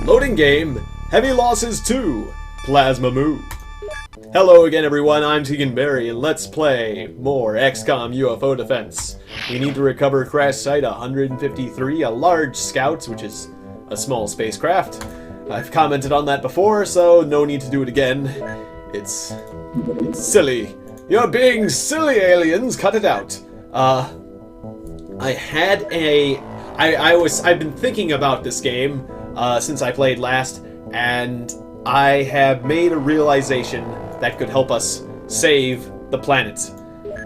Loading game, Heavy Losses 2, Plasma Move. Hello again everyone, I'm Tiegon and let's play more XCOM UFO Defense. We need to recover Crash Site 153, a large scout, which is a small spacecraft. I've commented on that before, so no need to do it again. It's silly. You're being silly, aliens, cut it out. I've been thinking about this game since I played last, and I have made a realization that could help us save the planet.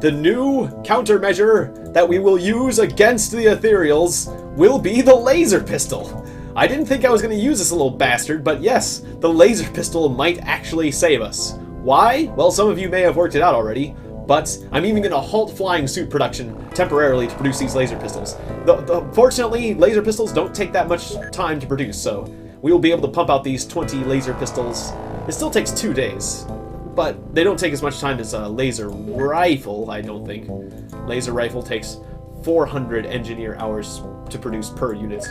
The new countermeasure that we will use against the Ethereals will be the laser pistol. I didn't think I was going to use this little bastard, but yes, the laser pistol might actually save us. Why? Well, some of you may have worked it out already, but I'm even going to halt flying suit production temporarily to produce these laser pistols. Fortunately, laser pistols don't take that much time to produce, so we will be able to pump out these 20 laser pistols. It still takes 2 days, but they don't take as much time as a laser rifle, I don't think. Laser rifle takes 400 engineer hours to produce per unit.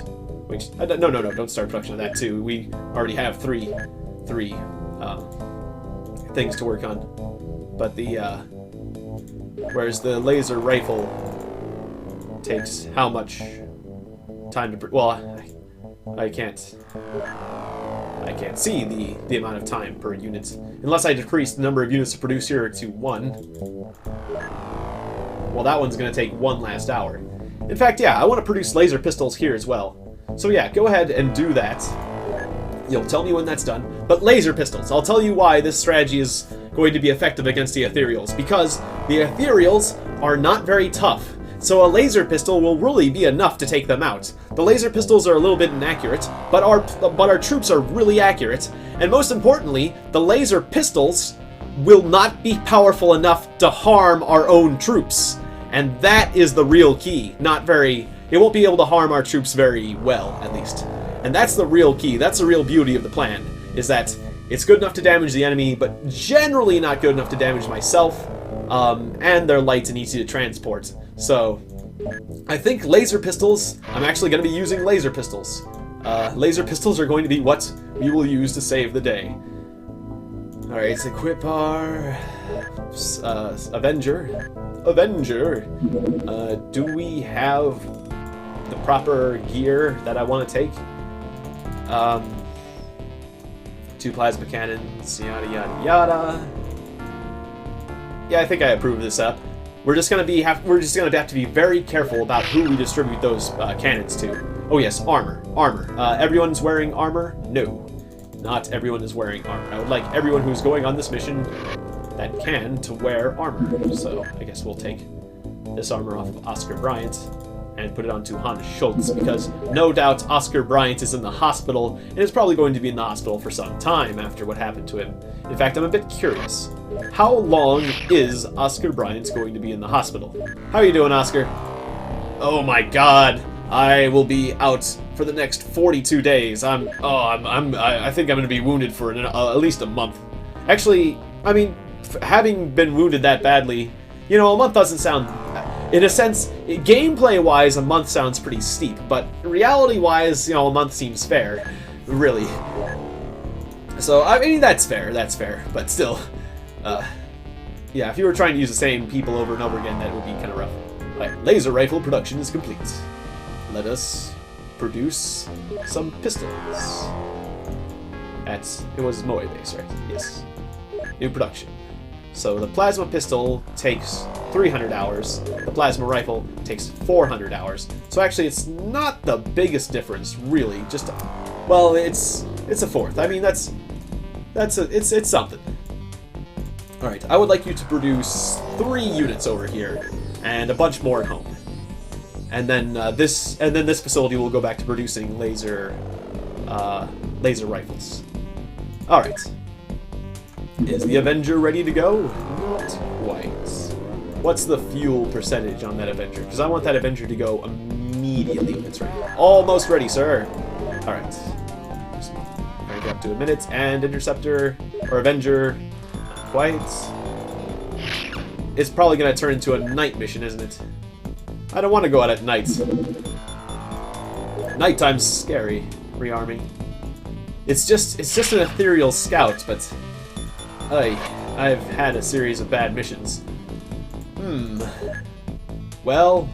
Which, no, don't start production of that too. We already have three things to work on. But whereas the laser rifle takes how much time to, well, I can't see the amount of time per unit. Unless I decrease the number of units to produce here to 1. Well, that one's going to take 1 last hour. In fact, yeah, I want to produce laser pistols here as well. So yeah, go ahead and do that. You'll tell me when that's done. But laser pistols, I'll tell you why this strategy is going to be effective against the Ethereals. Because the Ethereals are not very tough. So a laser pistol will really be enough to take them out. The laser pistols are a little bit inaccurate, but our troops are really accurate. And most importantly, the laser pistols will not be powerful enough to harm our own troops. And that is the real key. It won't be able to harm our troops very well, at least. And that's the real key. That's the real beauty of the plan, is that it's good enough to damage the enemy, but generally not good enough to damage myself. And they're light and easy to transport. So, I think laser pistols, I'm actually going to be using laser pistols. Laser pistols are going to be what we will use to save the day. Alright, let's equip our Avenger. Do we have the proper gear that I want to take? 2 plasma cannons, yada yada yada. Yeah, I think I approve this up. We're just gonna have to be very careful about who we distribute those cannons to. Oh yes, armor. Everyone's wearing armor? No, not everyone is wearing armor. I would like everyone who's going on this mission that can to wear armor. So I guess we'll take this armor off of Oscar Bryant and put it onto Hans Schultz, because no doubt Oscar Bryant is in the hospital and is probably going to be in the hospital for some time after what happened to him. In fact, I'm a bit curious. How long is Oscar Bryant going to be in the hospital? How are you doing, Oscar? Oh my god, I will be out for the next 42 days. I think I'm going to be wounded for at least a month. Actually, I mean, having been wounded that badly, you know, a month doesn't sound... In a sense, gameplay-wise, a month sounds pretty steep, but reality-wise, you know, a month seems fair, really. So, I mean, that's fair, but still, yeah, if you were trying to use the same people over and over again, that would be kind of rough. Right, laser rifle production is complete. Let us produce some pistols. It was Moe base, right? Yes. New production. So the plasma pistol takes 300 hours, the plasma rifle takes 400 hours. So actually it's not the biggest difference, really, just, well, it's a fourth. I mean, it's something. Alright, I would like you to produce 3 units over here, and a bunch more at home. And then this facility will go back to producing laser rifles. Alright. Is the Avenger ready to go? Not quite. What's the fuel percentage on that Avenger? Because I want that Avenger to go immediately when it's ready. Almost ready, sir. Alright. Crank it up to a minute. And Interceptor, or Avenger, not quite. It's probably going to turn into a night mission, isn't it? I don't want to go out at night. Nighttime's scary. Rearming. It's just an ethereal scout, but I've had a series of bad missions. Well,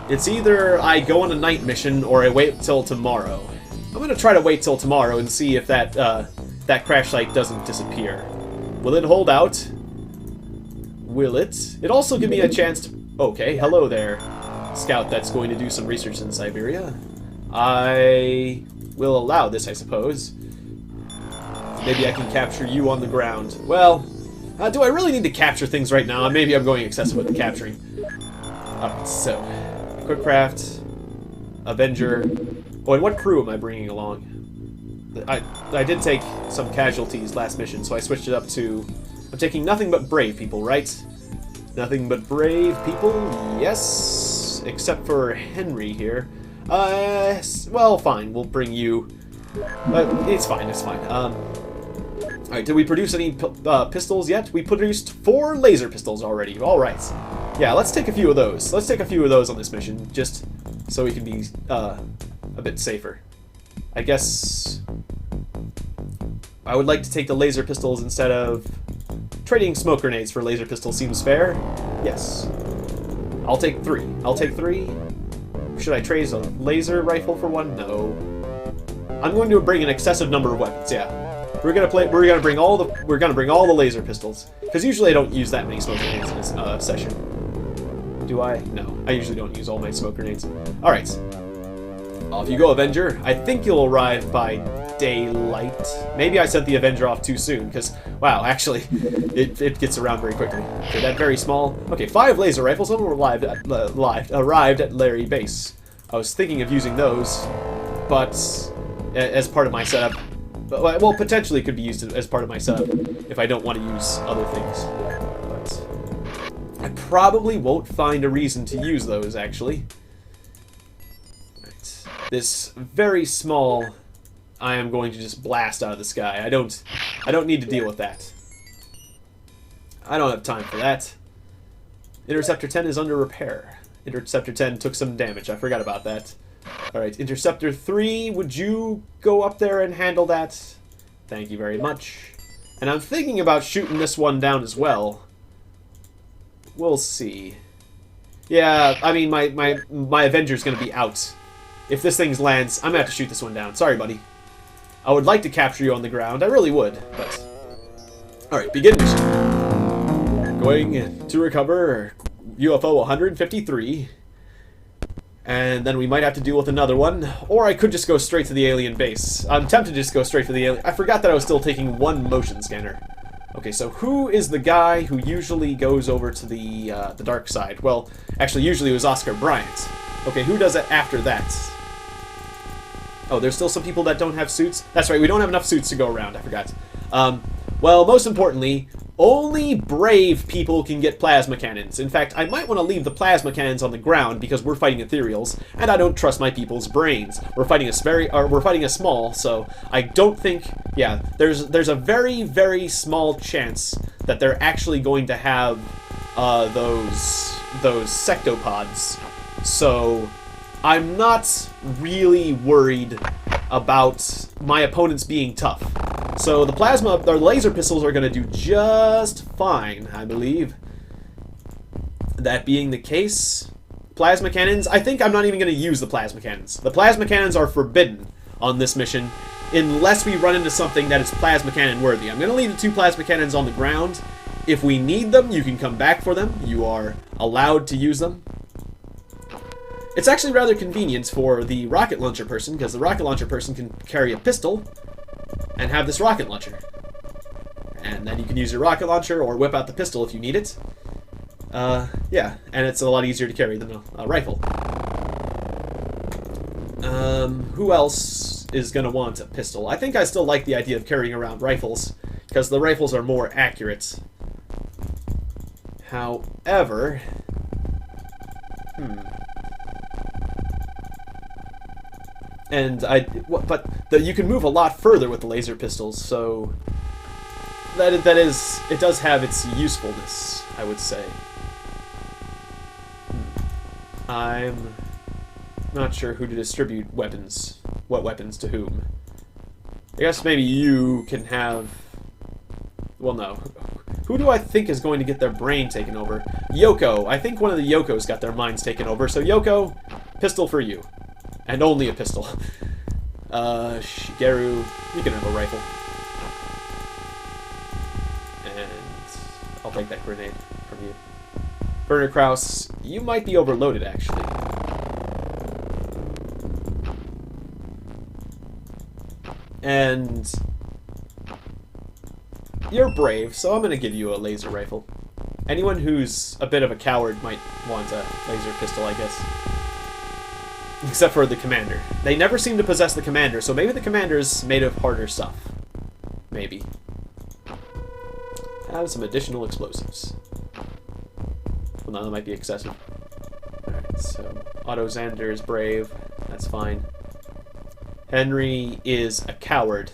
it's either I go on a night mission or I wait till tomorrow. I'm gonna try to wait till tomorrow and see if that that crash site doesn't disappear. Will it hold out? Will it? It also give me a chance to... Okay, hello there, scout that's going to do some research in Siberia. I will allow this, I suppose. Maybe I can capture you on the ground. Well, do I really need to capture things right now? Maybe I'm going excessive with the capturing. Alright, so... Quick Craft, Avenger... Oh, and what crew am I bringing along? I did take some casualties last mission, so I switched it up to... I'm taking nothing but brave people, right? Nothing but brave people, yes. Except for Henry here. Well, fine, we'll bring you... it's fine, it's fine. Alright, did we produce any pistols yet? We produced 4 laser pistols already, alright. Yeah, let's take a few of those. Let's take a few of those on this mission, just so we can be, a bit safer. I guess... I would like to take the laser pistols instead of... Trading smoke grenades for laser pistols seems fair. Yes. I'll take 3. I'll take 3. Should I trade a laser rifle for 1? No. I'm going to bring an excessive number of weapons, yeah. We're gonna bring all the laser pistols. Because usually I don't use that many smoke grenades in this session. Do I? No. I usually don't use all my smoke grenades. Alright. Off you go, Avenger. I think you'll arrive by daylight. Maybe I sent the Avenger off too soon, because, wow, actually, it gets around very quickly. Okay, that very small... Okay, 5 laser rifles arrived at Larry Base. I was thinking of using those, but as part of my setup. Well, potentially could be used as part of my setup if I don't want to use other things. But I probably won't find a reason to use those, actually. This very small, I am going to just blast out of the sky. I don't need to deal with that. I don't have time for that. Interceptor 10 is under repair. Interceptor 10 took some damage. I forgot about that. Alright, Interceptor 3, would you go up there and handle that? Thank you very much. And I'm thinking about shooting this one down as well. We'll see. Yeah, I mean, my Avenger's gonna be out. If this thing lands, I'm gonna have to shoot this one down. Sorry, buddy. I would like to capture you on the ground. I really would, but... Alright, begin mission. Going to recover UFO 153. And then we might have to deal with another one. Or I could just go straight to the alien base. I'm tempted to just go straight to the alien... I forgot that I was still taking 1 motion scanner. Okay, so who is the guy who usually goes over to the dark side? Well, actually, usually it was Oscar Bryant. Okay, who does it after that? Oh, there's still some people that don't have suits? That's right, we don't have enough suits to go around, I forgot. Well, most importantly, only brave people can get plasma cannons. In fact, I might want to leave the plasma cannons on the ground because we're fighting ethereals, and I don't trust my people's brains. We're fighting a small, so I don't think... Yeah, there's a very, very small chance that they're actually going to have those sectopods. So I'm not really worried about my opponents being tough. So the laser pistols are going to do just fine, I believe. That being the case, plasma cannons, I think I'm not even going to use the plasma cannons. The plasma cannons are forbidden on this mission unless we run into something that is plasma cannon worthy. I'm going to leave the 2 plasma cannons on the ground. If we need them, you can come back for them. You are allowed to use them. It's actually rather convenient for the rocket launcher person, because the rocket launcher person can carry a pistol and have this rocket launcher. And then you can use your rocket launcher or whip out the pistol if you need it. Yeah, and it's a lot easier to carry than a rifle. Who else is going to want a pistol? I think I still like the idea of carrying around rifles, because the rifles are more accurate. However... And you can move a lot further with the laser pistols, so it does have its usefulness, I would say. I'm not sure who to distribute weapons, what weapons to whom. I guess maybe you can have... Well, no. Who do I think is going to get their brain taken over? Yoko. I think one of the Yokos got their minds taken over. So, Yoko, pistol for you. And only a pistol. Shigeru, you can have a rifle. And I'll take that grenade from you. Werner Krause, you might be overloaded, actually. And you're brave, so I'm going to give you a laser rifle. Anyone who's a bit of a coward might want a laser pistol, I guess. Except for the commander. They never seem to possess the commander, so maybe the commander's made of harder stuff. Maybe. Have some additional explosives. Well, no, that might be excessive. Alright, so Otto Zander is brave. That's fine. Henry is a coward.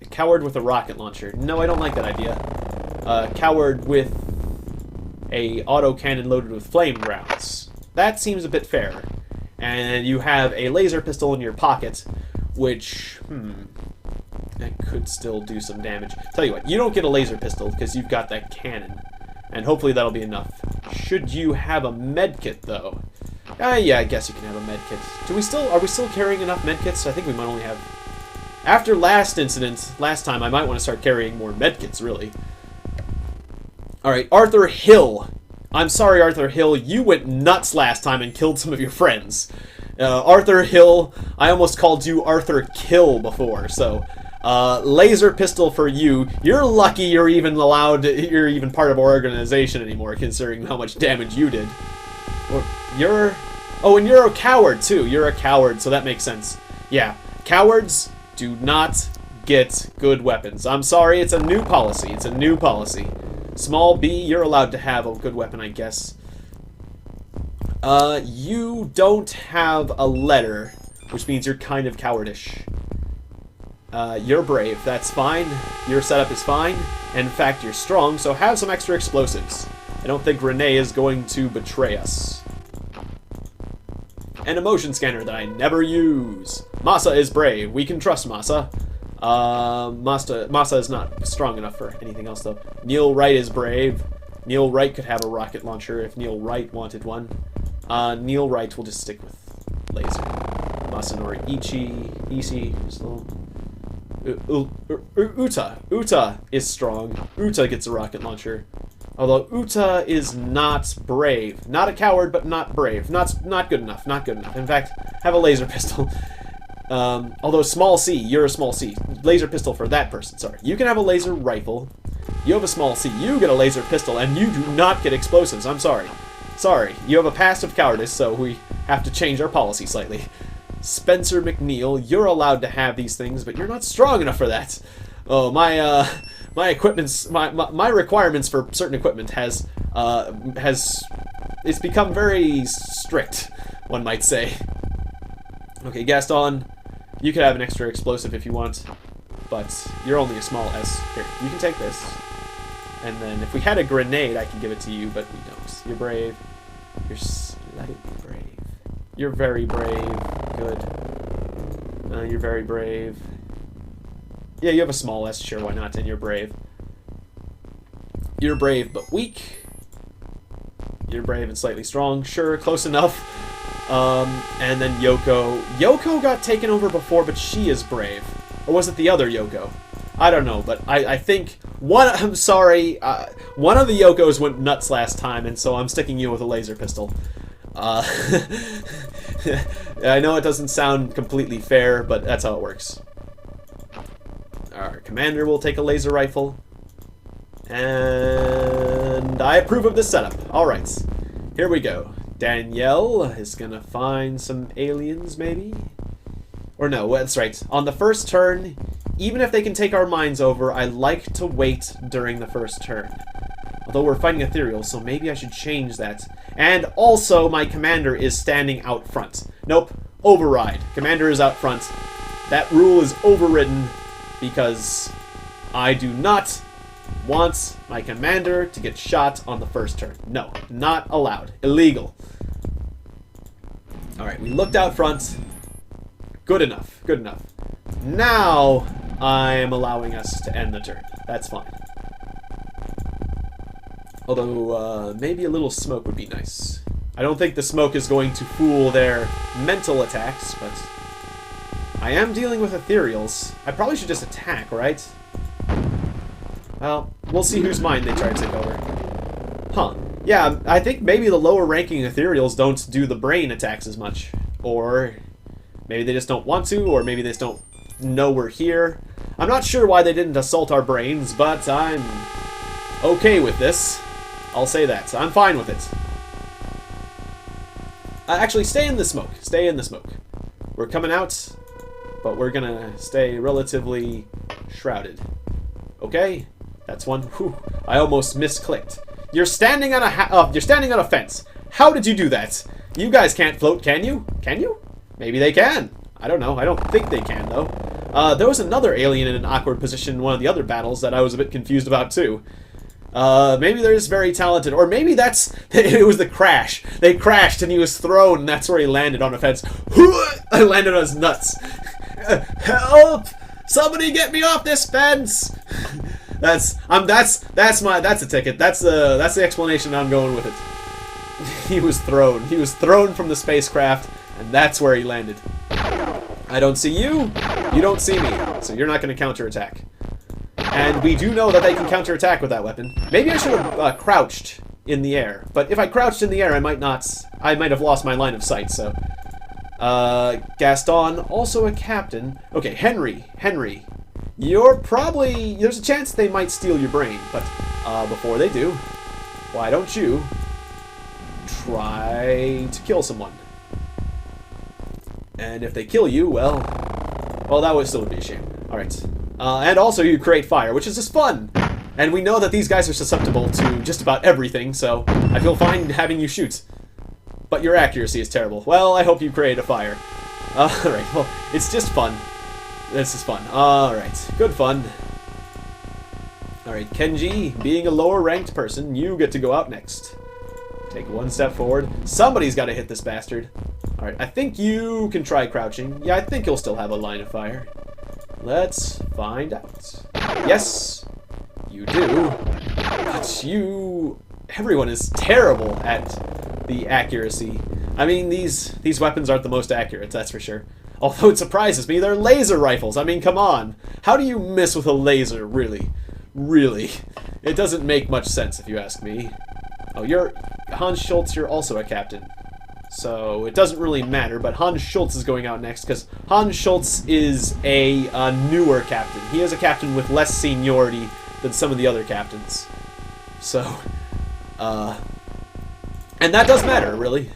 A coward with a rocket launcher. No, I don't like that idea. A coward with a autocannon loaded with flame rounds. That seems a bit fair. And you have a laser pistol in your pocket, which, that could still do some damage. Tell you what, you don't get a laser pistol because you've got that cannon. And hopefully that'll be enough. Should you have a medkit, though? Yeah, I guess you can have a medkit. Are we still carrying enough medkits? I think we might only have... After last incident, last time, I might want to start carrying more medkits, really. Alright, Arthur Hill. I'm sorry, Arthur Hill, you went nuts last time and killed some of your friends. Arthur Hill, I almost called you Arthur Kill before, so... laser pistol for you. You're lucky you're even part of our organization anymore, considering how much damage you did. Oh, and you're a coward, too. You're a coward, so that makes sense. Yeah, cowards do not get good weapons. I'm sorry, it's a new policy. It's a new policy. Small B, you're allowed to have a good weapon, I guess. You don't have a letter, which means you're kind of cowardish. You're brave. That's fine. Your setup is fine. And in fact, you're strong, so have some extra explosives. I don't think Renee is going to betray us. An emotion scanner that I never use. Masa is brave. We can trust Masa. Masa is not strong enough for anything else, though. Neil Wright is brave. Neil Wright could have a rocket launcher if Neil Wright wanted one. Neil Wright will just stick with laser. Masanori Ishii, Uta is strong. Uta gets a rocket launcher. Although Uta is not brave. Not a coward, but not brave. Not good enough. Not good enough. In fact, have a laser pistol. Although small C, you're a small C. Laser pistol for that person, sorry. You can have a laser rifle. You have a small C. You get a laser pistol, and you do not get explosives. I'm sorry. Sorry. You have a past of cowardice, so we have to change our policy slightly. Spencer McNeil, you're allowed to have these things, but you're not strong enough for that. Oh, my equipment's... My requirements for certain equipment it's become very strict, one might say. Okay, Gaston, you could have an extra explosive if you want, but you're only a small S. Here, you can take this. And then if we had a grenade, I could give it to you, but we don't. You're brave. You're slightly brave. You're very brave. Good. You're very brave. Yeah, you have a small S, sure, why not? And you're brave. You're brave, but weak. You're brave and slightly strong. Sure, close enough. And then Yoko. Yoko got taken over before, but she is brave. Or was it the other Yoko? I don't know, but I think I'm sorry, one of the Yokos went nuts last time, and so I'm sticking you with a laser pistol. I know it doesn't sound completely fair, but that's how it works. Our commander will take a laser rifle. And I approve of this setup. Alright, here we go. Danielle is gonna find some aliens, maybe? Or no, that's right. On the first turn, even if they can take our minds over, I like to wait during the first turn. Although we're fighting ethereal, so maybe I should change that. And also, my commander is standing out front. Nope, override. Commander is out front. That rule is overridden because I do not want my commander to get shot on the first turn. No, not allowed. Illegal. Alright, we looked out front. Good enough. Good enough. Now I'm allowing us to end the turn. That's fine. Although, maybe a little smoke would be nice. I don't think the smoke is going to fool their mental attacks, but I am dealing with ethereals. I probably should just attack, right? Well, we'll see whose mind they try to take over. Huh. Yeah, I think maybe the lower ranking ethereals don't do the brain attacks as much. Or maybe they just don't want to, or maybe they just don't know we're here. I'm not sure why they didn't assault our brains, but I'm okay with this. I'll say that. I'm fine with it. Actually, stay in the smoke. Stay in the smoke. We're coming out, but we're gonna stay relatively shrouded. Okay? That's one. Whew, I almost misclicked. You're standing on a you're standing on a fence. How did you do that? You guys can't float, can you? Can you? Maybe they can. I don't know. I don't think they can, though. There was another alien in an awkward position in one of the other battles that I was a bit confused about, too. Maybe they're just very talented. Or maybe that's... it was the crash. They crashed and he was thrown, and that's where he landed on a fence. I landed on his nuts. Help! Somebody get me off this fence! That's a ticket. That's the explanation I'm going with it. He was thrown. He was thrown from the spacecraft, and that's where he landed. I don't see you. You don't see me. So you're not going to counterattack. And we do know that they can counterattack with that weapon. Maybe I should have crouched in the air. But if I crouched in the air, I might have lost my line of sight, so... Gaston, also a captain. Okay, Henry. You're probably... there's a chance they might steal your brain, but before they do, why don't you try to kill someone? And if they kill you, well, that would still be a shame. Alright. And also you create fire, which is just fun! And we know that these guys are susceptible to just about everything, so I feel fine having you shoot. But your accuracy is terrible. Well, I hope you create a fire. Alright, well, it's just fun. This is fun. Alright, good fun. Alright, Kenji, being a lower ranked person, you get to go out next. Take one step forward. Somebody's got to hit this bastard. Alright, I think you can try crouching. Yeah, I think you'll still have a line of fire. Let's find out. Yes, you do. But everyone is terrible at the accuracy. I mean, these weapons aren't the most accurate, that's for sure. Although it surprises me, they're laser rifles. I mean, come on. How do you miss with a laser, really? Really? It doesn't make much sense, if you ask me. Oh, Hans Schultz, you're also a captain. So, it doesn't really matter, but Hans Schultz is going out next, because Hans Schultz is a newer captain. He is a captain with less seniority than some of the other captains. So, and that does matter, really,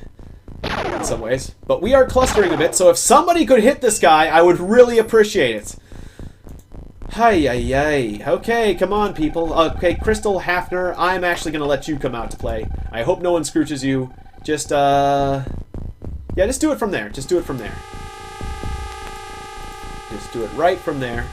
in some ways. But we are clustering a bit, so if somebody could hit this guy, I would really appreciate it. Hi. Okay, come on, people. Okay, Crystal Hafner, I'm actually going to let you come out to play. I hope no one scrooches you. Just, yeah, just do it from there. Just do it from there. Just do it right from there.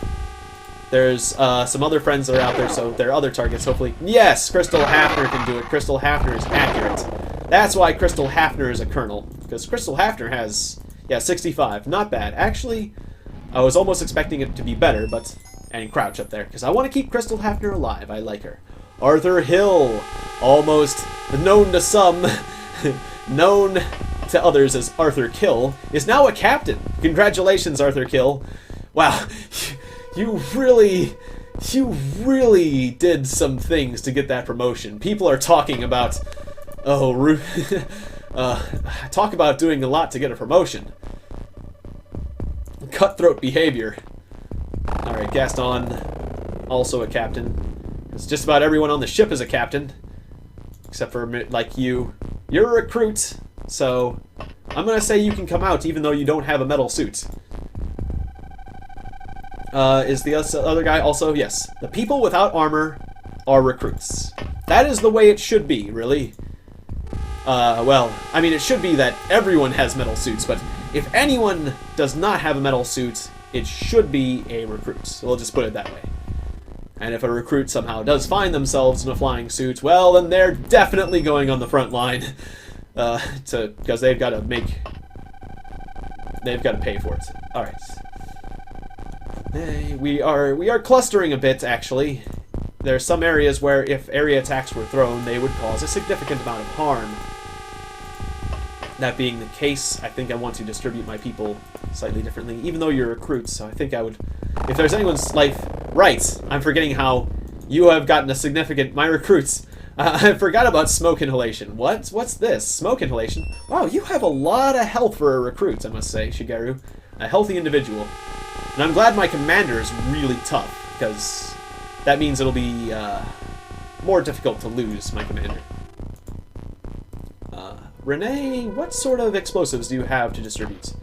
There's, some other friends that are out there, so there are other targets, hopefully. Yes, Crystal Hafner can do it. Crystal Hafner is accurate. That's why Crystal Hafner is a colonel. Because Crystal Hafner has, yeah, 65. Not bad. Actually, I was almost expecting it to be better, but... and crouch up there, because I want to keep Crystal Hafner alive. I like her. Arthur Hill, almost known to some... known to others as Arthur Kill, is now a captain. Congratulations, Arthur Kill. Wow, you really did some things to get that promotion. People are talking about, talk about doing a lot to get a promotion. Cutthroat behavior. Alright, Gaston, also a captain. It's just about everyone on the ship is a captain. Except for, like, you. You're a recruit, so I'm gonna say you can come out even though you don't have a metal suit. Is the other guy also? Yes. The people without armor are recruits. That is the way it should be, really. Well, I mean, it should be that everyone has metal suits, but if anyone does not have a metal suit, it should be a recruit. So we'll just put it that way. And if a recruit somehow does find themselves in a flying suit, well, then they're definitely going on the front line, because they've got to pay for it. All right. We are clustering a bit, actually. There are some areas where if area attacks were thrown, they would cause a significant amount of harm. That being the case, I think I want to distribute my people slightly differently, even though you're recruits, so I think I would... If there's anyone's life... Right, I'm forgetting how you have gotten a significant... My recruits... I forgot about smoke inhalation. What's this? Smoke inhalation? Wow, you have a lot of health for a recruit, I must say, Shigeru. A healthy individual. And I'm glad my commander is really tough, because that means it'll be more difficult to lose my commander. Renee, what sort of explosives do you have to distribute?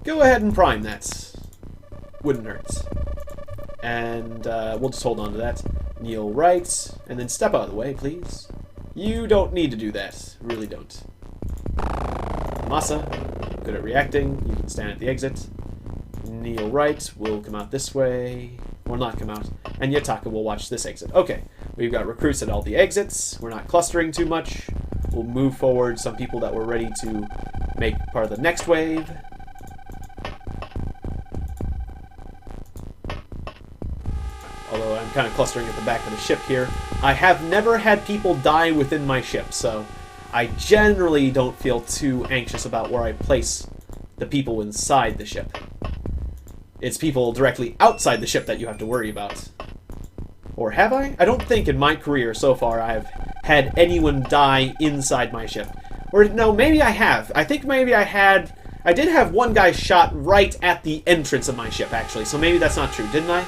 Go ahead and prime that. Wouldn't hurt. And we'll just hold on to that. Kneel right, and then step out of the way, please. You don't need to do that. Really don't. Masa, good at reacting. You can stand at the exit. Kneel right, we'll come out this way. Will not come out. And Yataka will watch this exit. Okay, we've got recruits at all the exits. We're not clustering too much. We'll move forward some people that were ready to make part of the next wave. Although I'm kind of clustering at the back of the ship here. I have never had people die within my ship, so I generally don't feel too anxious about where I place the people inside the ship. It's people directly outside the ship that you have to worry about. Or have I? I don't think in my career so far I've had anyone die inside my ship. Or no, maybe I have. I think maybe I did have one guy shot right at the entrance of my ship, actually. So maybe that's not true, didn't I?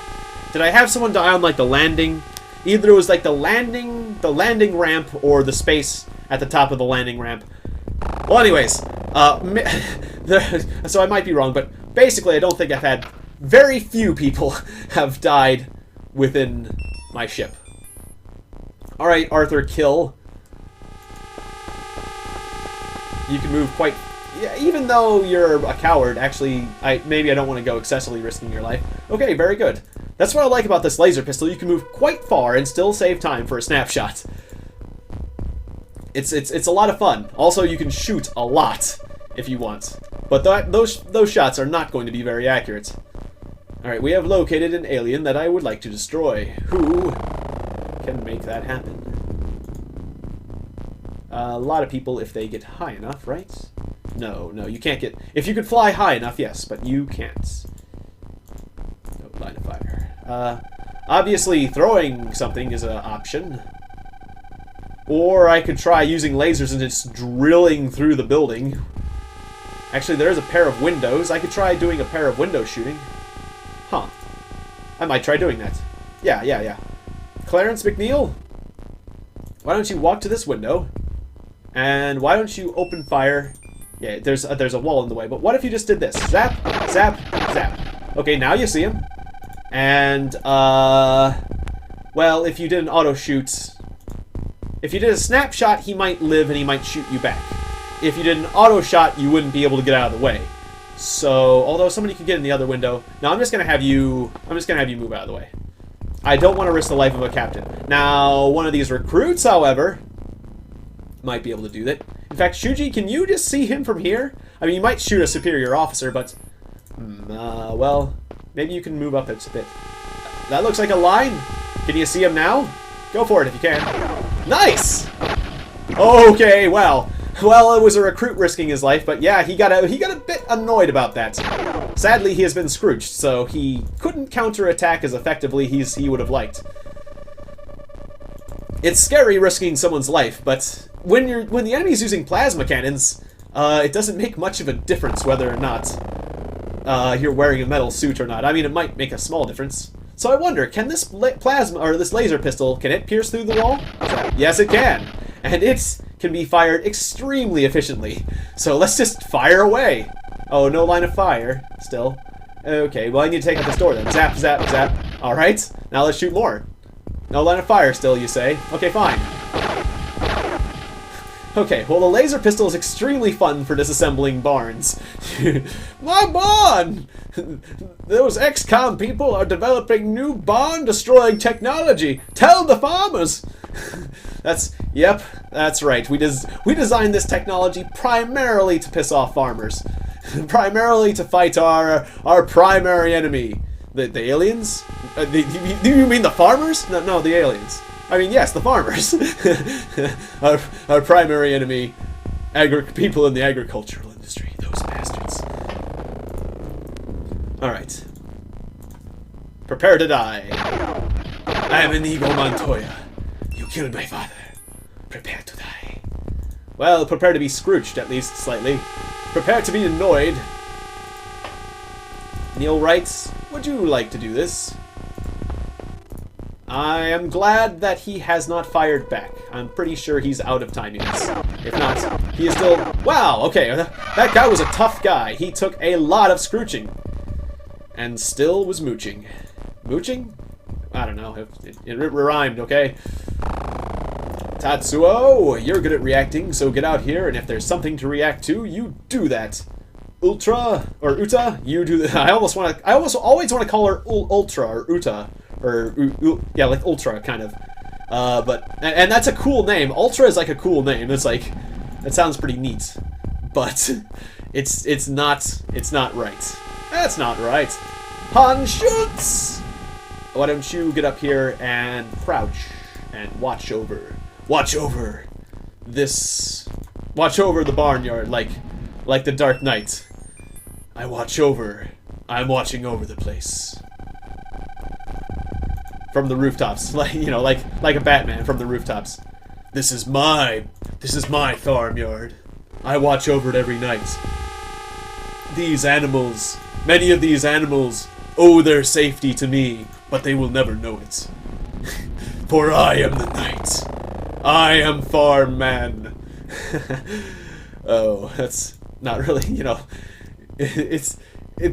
Did I have someone die on, like, the landing? Either it was, like, the landing ramp or the space at the top of the landing ramp. Well, anyways, so I might be wrong, but basically I don't think I've had... Very few people have died within my ship. Alright, Arthur, kill. You can move quite... Yeah, even though you're a coward, actually, maybe I don't want to go excessively risking your life. Okay, very good. That's what I like about this laser pistol. You can move quite far and still save time for a snapshot. It's a lot of fun. Also, you can shoot a lot if you want. But those shots are not going to be very accurate. Alright, we have located an alien that I would like to destroy. Who can make that happen? A lot of people if they get high enough, right? No, you can't get... If you could fly high enough, yes, but you can't. No line of fire. Obviously, throwing something is an option. Or I could try using lasers and just drilling through the building. Actually, there's a pair of windows. I could try doing a pair of window shooting. Huh. I might try doing that. Yeah. Clarence McNeil? Why don't you walk to this window? And why don't you open fire? Yeah, there's a wall in the way, but what if you just did this? Zap, zap, zap. Okay, now you see him. And, well, if you did an auto shoot... If you did a snapshot, he might live and he might shoot you back. If you did an auto shot, you wouldn't be able to get out of the way. So, although somebody could get in the other window... Now, I'm just gonna have you move out of the way. I don't want to risk the life of a captain. Now, one of these recruits, however... might be able to do that. In fact, Shuji, can you just see him from here? I mean, you might shoot a superior officer, but... well, maybe you can move up a bit. That looks like a line. Can you see him now? Go for it if you can. Nice! Okay, well... Well, it was a recruit risking his life, but yeah, he got a bit annoyed about that. Sadly, he has been Scrooged, so he couldn't counterattack as effectively as he would have liked. It's scary risking someone's life, but when the enemy's using plasma cannons, it doesn't make much of a difference whether or not you're wearing a metal suit or not. I mean, it might make a small difference. So I wonder, can this this laser pistol, can it pierce through the wall? Yes, it can. And it can be fired extremely efficiently. So let's just fire away. Oh, no line of fire still. Okay, well I need to take out this door then. Zap, zap, zap. Alright, now let's shoot more. No line of fire still, you say? Okay, fine. Okay, well the laser pistol is extremely fun for disassembling barns. My barn! Those XCOM people are developing new barn-destroying technology. Tell the farmers! Yep, that's right. We designed this technology primarily to piss off farmers. Primarily to fight our primary enemy, The aliens? Do you mean the farmers? No, the aliens. I mean, yes, the farmers. our primary enemy, people in the agricultural industry. Those bastards. Alright. Prepare to die. I am Inigo Montoya. You killed my father. Prepare to die. Well, prepare to be scrooched, at least slightly. Prepare to be annoyed. Neil writes, would you like to do this? I am glad that he has not fired back. I'm pretty sure he's out of time units. If not, he is still... Wow, okay, that guy was a tough guy. He took a lot of scrooching. And still was mooching. Mooching? I don't know. It rhymed, okay? Tatsuo, you're good at reacting, so get out here, and if there's something to react to, you do that. Ultra, or Uta, you do that. I always always want to call her Ultra, or Uta. Or, yeah, like Ultra, kind of. And that's a cool name. Ultra is like a cool name. It's like, it sounds pretty neat. But, it's not right. That's not right. Han shoots! Why don't you get up here and crouch and watch over the barnyard like the Dark Knight. I'm watching over the place. From the rooftops, like a Batman from the rooftops. This is my farmyard. I watch over it every night. Many of these animals owe their safety to me, but they will never know it. For I am the night. I am farm man. Oh, that's not really,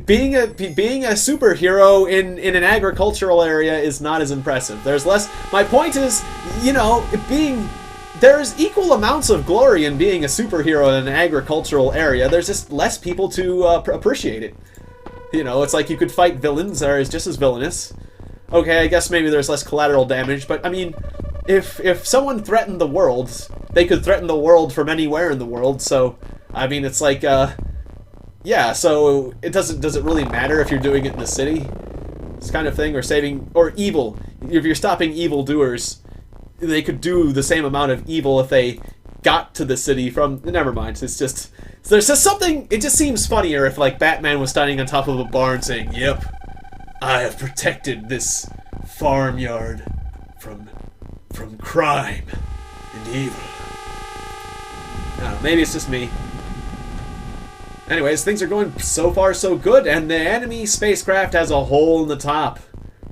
being a superhero in an agricultural area is not as impressive. There's less. My point is, there's equal amounts of glory in being a superhero in an agricultural area. There's just less people to appreciate it. It's like you could fight villains that are just as villainous. Okay, I guess maybe there's less collateral damage, but I mean, if someone threatened the world, they could threaten the world from anywhere in the world. So, I mean, it's like, yeah. So does it really matter if you're doing it in the city? This kind of thing, or evil. If you're stopping evildoers, they could do the same amount of evil if they got to the city from. Never mind. It's just there's just something. It just seems funnier if like Batman was standing on top of a barn saying, "Yep, I have protected this farmyard from crime and evil." I don't know, maybe it's just me. Anyways, things are going so far so good, and the enemy spacecraft has a hole in the top,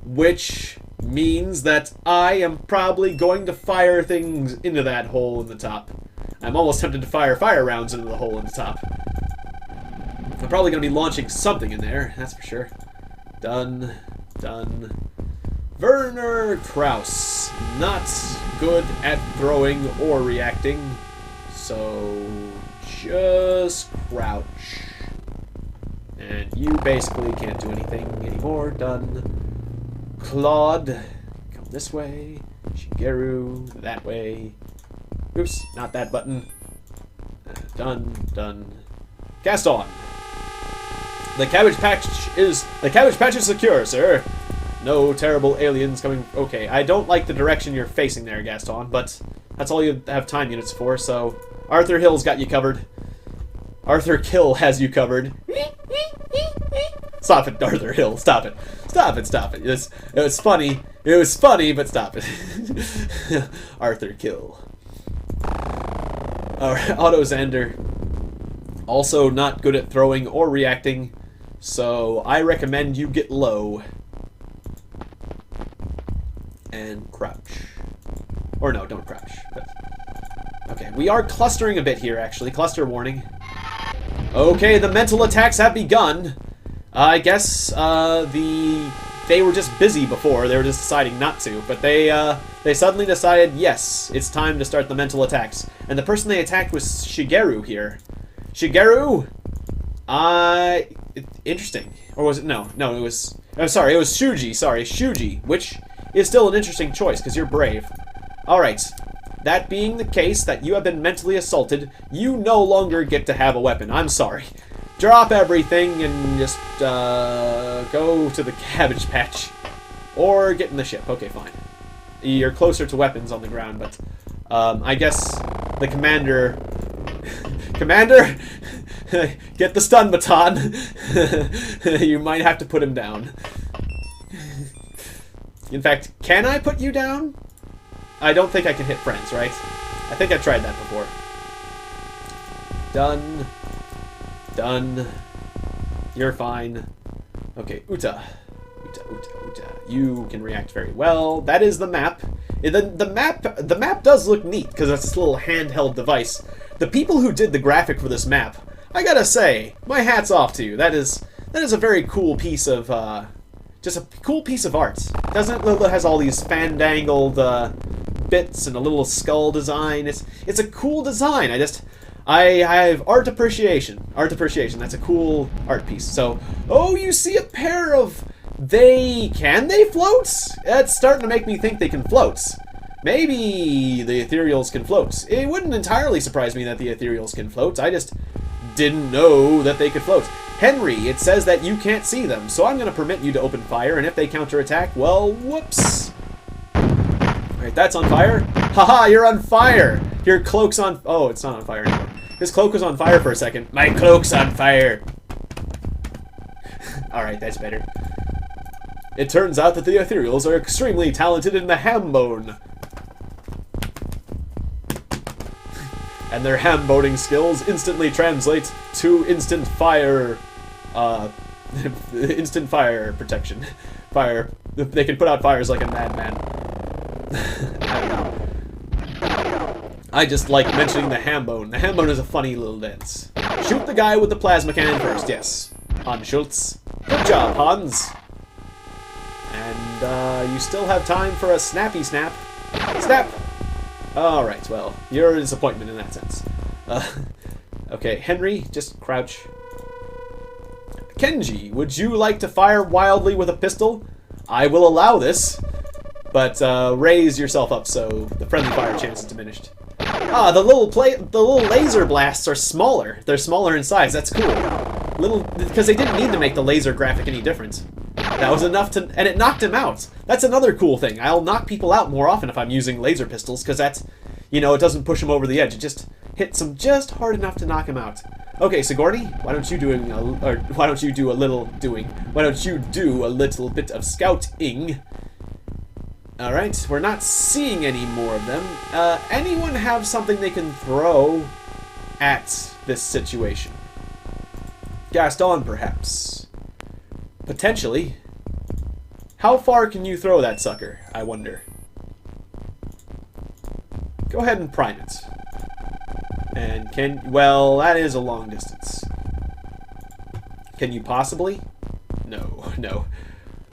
which means that I am probably going to fire things into that hole in the top. I'm almost tempted to fire rounds into the hole in the top. I'm probably going to be launching something in there, that's for sure. Done. Werner Krauss, not good at throwing or reacting, so just crouch. And you basically can't do anything anymore. Done. Claude, come this way. Shigeru, that way. Oops, not that button. Done. Gaston. The cabbage patch is secure, sir. No terrible aliens coming. Okay, I don't like the direction you're facing there, Gaston, but that's all you have time units for, so Arthur Hill's got you covered. Arthur Kill has you covered. Stop it, Arthur Hill. Stop it. It was funny. It was funny, but stop it. Arthur Kill. Alright, Otto Zander. Also not good at throwing or reacting, so I recommend you get low. And crouch. Or no, don't crouch. But okay, we are clustering a bit here, actually. Cluster warning. Okay, the mental attacks have begun. I guess they were just busy before. They were just deciding not to. But they suddenly decided, yes, it's time to start the mental attacks. And the person they attacked was Shigeru here. Shigeru? Interesting. Or was it? No, it was... I'm sorry, it was Shuji. Sorry, Shuji. Which is still an interesting choice, because you're brave. Alright. That being the case, that you have been mentally assaulted, you no longer get to have a weapon. I'm sorry. drop everything and just go to the cabbage patch. Or get in the ship. Okay, fine. You're closer to weapons on the ground, but I guess the commander... Commander? Get the stun baton. You might have to put him down. In fact, can I put you down? I don't think I can hit friends, right? I think I've tried that before. Done. Done. You're fine. Okay, Uta. Uta. You can react very well. That is the map. The map does look neat because it's this little handheld device. The people who did the graphic for this map, I gotta say, my hat's off to you. That is a very cool piece of just a cool piece of art. Doesn't it has all these fandangled bits and a little skull design. It's a cool design. I have art appreciation. Art appreciation. That's a cool art piece. So, oh, you see a pair of can they float? That's starting to make me think they can float. Maybe the ethereals can float. It wouldn't entirely surprise me that the ethereals can float. I just didn't know that they could float. Henry, it says that you can't see them, so I'm going to permit you to open fire, and if they counterattack, well, whoops. Alright, that's on fire. Haha, you're on fire! Your cloak's on... Oh, it's not on fire anymore. His cloak was on fire for a second. My cloak's on fire! Alright, that's better. It turns out that the ethereals are extremely talented in the ham bone. And their ham boning skills instantly translate to instant fire... instant fire protection. Fire. They can put out fires like a madman. I don't know. I just like mentioning the ham bone. The ham bone is a funny little dance. Shoot the guy with the plasma cannon first, yes. Hans Schultz. Good job, Hans. And, you still have time for a snappy snap. Snap! Alright, well, you're a disappointment in that sense. Okay, Henry, just crouch. Kenji, would you like to fire wildly with a pistol? I will allow this, but raise yourself up so the friendly fire chance is diminished. Ah, the little laser blasts are smaller. They're smaller in size. That's cool. Because they didn't need to make the laser graphic any different. That was enough to, and it knocked him out. That's another cool thing. I'll knock people out more often if I'm using laser pistols, because that's, you know, it doesn't push them over the edge. It just hits them just hard enough to knock him out. Okay, Sigourney, why don't you do a little bit of scouting? All right, we're not seeing any more of them. Anyone have something they can throw at this situation? Gaston, perhaps. Potentially. How far can you throw that sucker, I wonder? Go ahead and prime it. And well, that is a long distance. Can you possibly? No, no.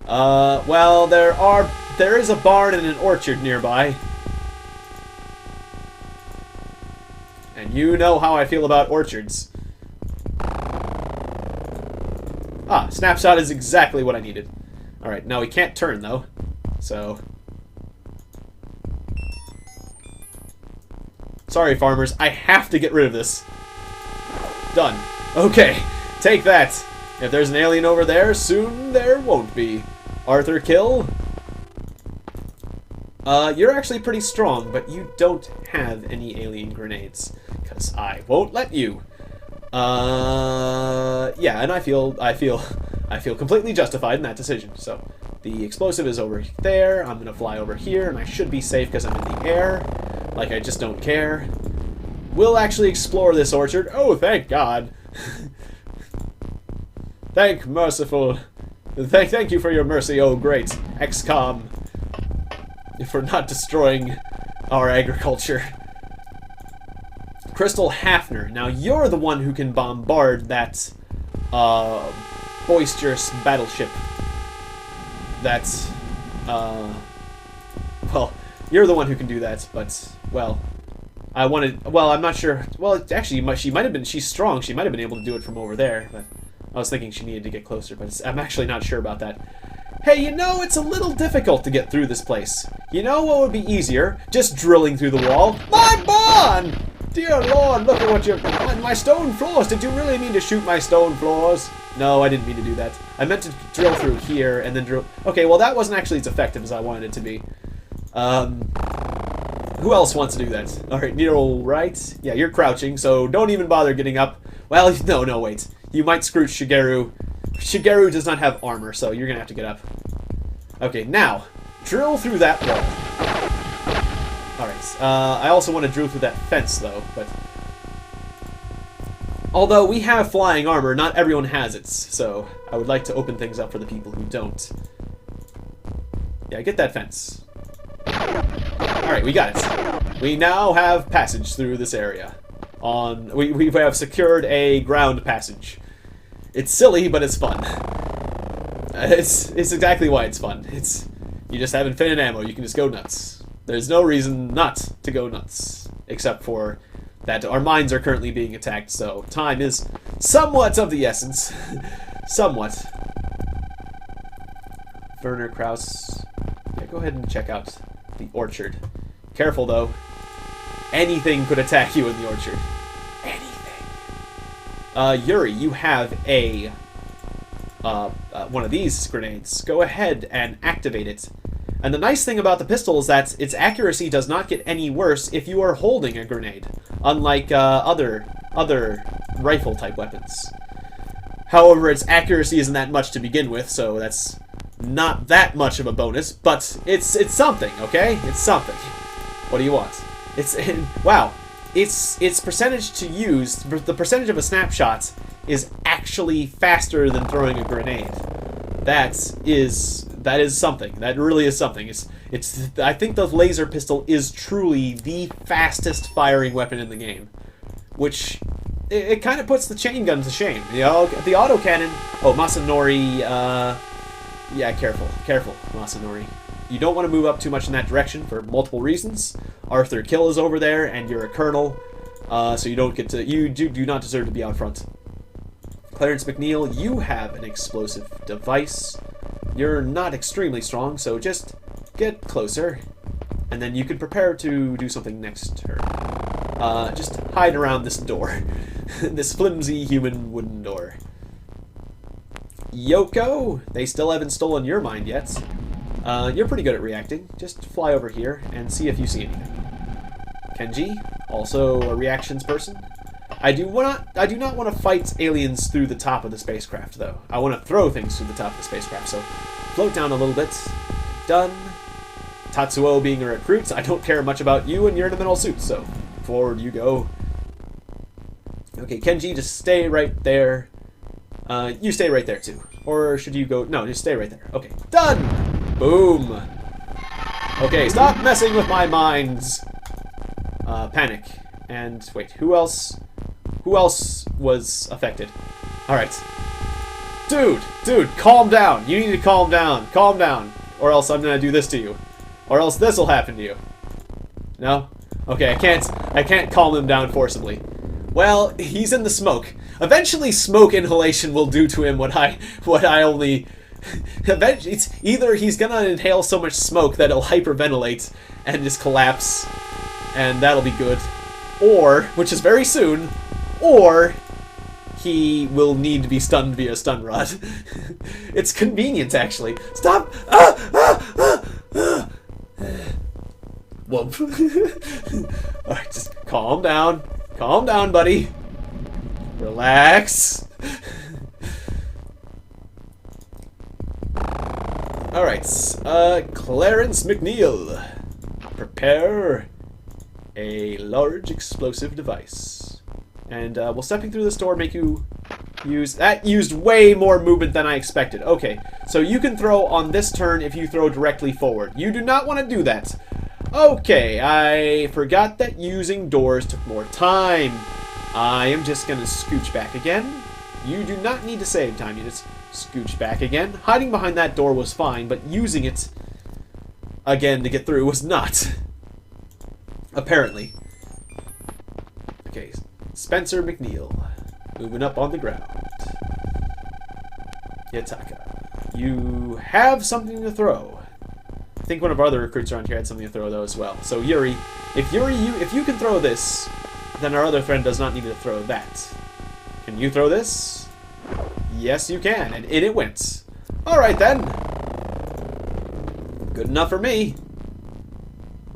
Well, there is a barn and an orchard nearby. And you know how I feel about orchards. Ah, snapshot is exactly what I needed. Alright, now we can't turn, though. So... Sorry, farmers. I have to get rid of this. Done. Okay, take that. If there's an alien over there, soon there won't be. Arthur kill. You're actually pretty strong, but you don't have any alien grenades. Because I won't let you. Yeah, and I feel completely justified in that decision. So, the explosive is over there. I'm gonna fly over here, and I should be safe because I'm in the air. Like I just don't care. We'll actually explore this orchard. Oh, thank God. Thank you for your mercy, oh great XCOM, for not destroying our agriculture. Crystal Hafner. Now you're the one who can bombard that boisterous battleship. That's well, you're the one who can do that, but well, I'm not sure. Well, actually, she might have been. She's strong. She might have been able to do it from over there, but I was thinking she needed to get closer, but I'm actually not sure about that. Hey, you know, it's a little difficult to get through this place. You know what would be easier? Just drilling through the wall. My barn! Dear Lord, look at what you've... My stone floors! Did you really mean to shoot my stone floors? No, I didn't mean to do that. I meant to drill through here and then drill... Okay, well that wasn't actually as effective as I wanted it to be. Who else wants to do that? Alright, Nero, right? Yeah, you're crouching, so don't even bother getting up. Well, no, wait. You might screw Shigeru. Shigeru does not have armor, so you're gonna have to get up. Okay, now, drill through that wall. Alright, I also want to drill through that fence, though, but... Although we have flying armor, not everyone has it, so I would like to open things up for the people who don't. Yeah, get that fence. Alright, we got it. We now have passage through this area. We have secured a ground passage. It's silly, but it's fun. It's exactly why it's fun. You just have infinite ammo, you can just go nuts. There's no reason not to go nuts. Except for that our mines are currently being attacked, so time is somewhat of the essence. Somewhat. Werner Krause. Yeah, go ahead and check out the orchard. Careful, though. Anything could attack you in the orchard. Anything. Yuri, you have a one of these grenades. Go ahead and activate it. And the nice thing about the pistol is that its accuracy does not get any worse if you are holding a grenade, unlike other rifle-type weapons. However, its accuracy isn't that much to begin with, so that's not that much of a bonus, but it's something, okay? It's something. What do you want? Wow. Its percentage to use, the percentage of a snapshot is actually faster than throwing a grenade. That is something. That really is something. I think the laser pistol is truly the fastest firing weapon in the game, which it kind of puts the chain gun to shame. You know, the autocannon. Oh, Masanori. Yeah, careful, Masanori. You don't want to move up too much in that direction for multiple reasons. Arthur Kill is over there, and you're a colonel, so you don't get to. You do not deserve to be out front. Clarence McNeil, you have an explosive device. You're not extremely strong, so just get closer, and then you can prepare to do something next turn. Just hide around this door. This flimsy human wooden door. Yoko, they still haven't stolen your mind yet. You're pretty good at reacting. Just fly over here and see if you see anything. Kenji, also a reactions person. I do not want to fight aliens through the top of the spacecraft, though. I want to throw things through the top of the spacecraft, so float down a little bit. Done. Tatsuo being a recruit, I don't care much about you, and you're in a metal suit, so forward you go. Okay, Kenji, just stay right there. You stay right there, too. Or should you go... No, just stay right there. Okay, done! Boom! Okay, stop messing with my minds! Panic. And, wait, who else was affected? Alright. Dude, calm down. You need to calm down. Calm down. Or else I'm gonna do this to you. Or else this'll happen to you. No? Okay, I can't calm him down forcibly. Well, he's in the smoke. Eventually smoke inhalation will do to him what I only... Eventually, it's either he's gonna inhale so much smoke that it'll hyperventilate and just collapse, and that'll be good. Or, which is very soon, or he will need to be stunned via stun rod. It's convenient, actually. Stop! Whoop. Alright, just calm down. Calm down, buddy. Relax. Alright, Clarence McNeil. Prepare a large explosive device. And will stepping through this door make you use... That used way more movement than I expected. Okay, so you can throw on this turn if you throw directly forward. You do not want to do that. Okay, I forgot that using doors took more time. I am just going to scooch back again. You do not need to save time. You just scooch back again. Hiding behind that door was fine, but using it again to get through was not. Apparently. Okay, Spencer McNeil. Moving up on the ground. Yataka. You have something to throw. I think one of our other recruits around here had something to throw, though, as well. So, Yuri, if you can throw this, then our other friend does not need to throw that. Can you throw this? Yes, you can, and in it went. Alright then. Good enough for me.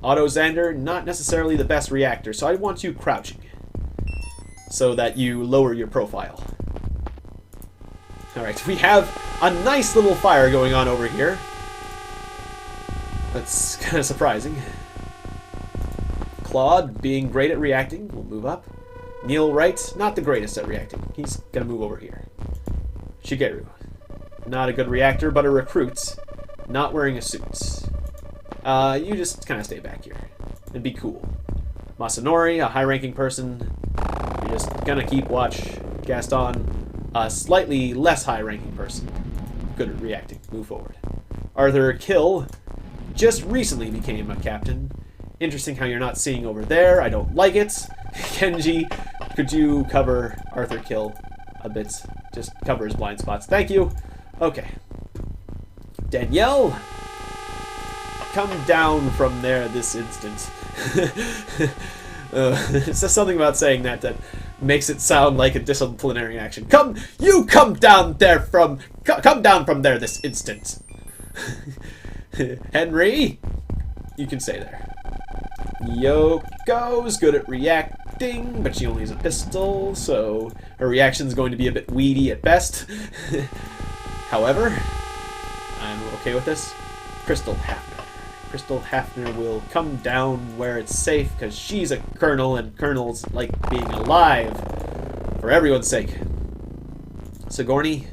Auto Xander, not necessarily the best reactor, so I want you crouching. So that you lower your profile. Alright, we have a nice little fire going on over here. That's kind of surprising. Claude, being great at reacting, will move up. Neil Wright, not the greatest at reacting. He's gonna move over here. Shigeru, not a good reactor, but a recruit. Not wearing a suit. You just kind of stay back here and be cool. Masanori, a high-ranking person. You're just gonna keep watch. Gaston, a slightly less high-ranking person. Good at reacting. Move forward. Arthur Kill just recently became a captain. Interesting how you're not seeing over there. I don't like it. Kenji, could you cover Arthur Kill a bit? Just cover his blind spots. Thank you. Okay. Danielle, come down from there this instant. It says something about saying that makes it sound like a disciplinary action. You come down from there this instant. Henry, you can stay there. Yoko's good at reacting, but she only has a pistol, so her reaction's going to be a bit weedy at best. However, I'm okay with this. Crystal Hafner. Crystal Hafner will come down where it's safe, because she's a colonel, and colonels like being alive for everyone's sake. Sigourney,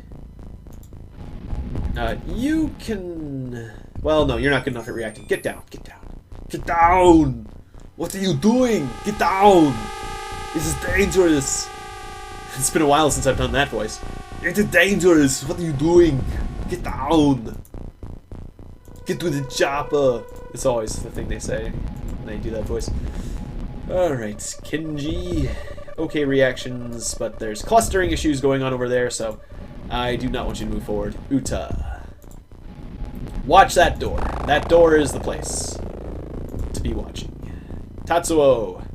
you can... Well, no, you're not good enough at reacting. Get down, get down. Get down! What are you doing? Get down! This is dangerous. It's been a while since I've done that voice. It is dangerous. What are you doing? Get down! Get to the chopper! It's always the thing they say when they do that voice. Alright, Kenji. Okay reactions, but there's clustering issues going on over there, so I do not want you to move forward. Uta. Watch that door. That door is the place to be watching. Tatsuo.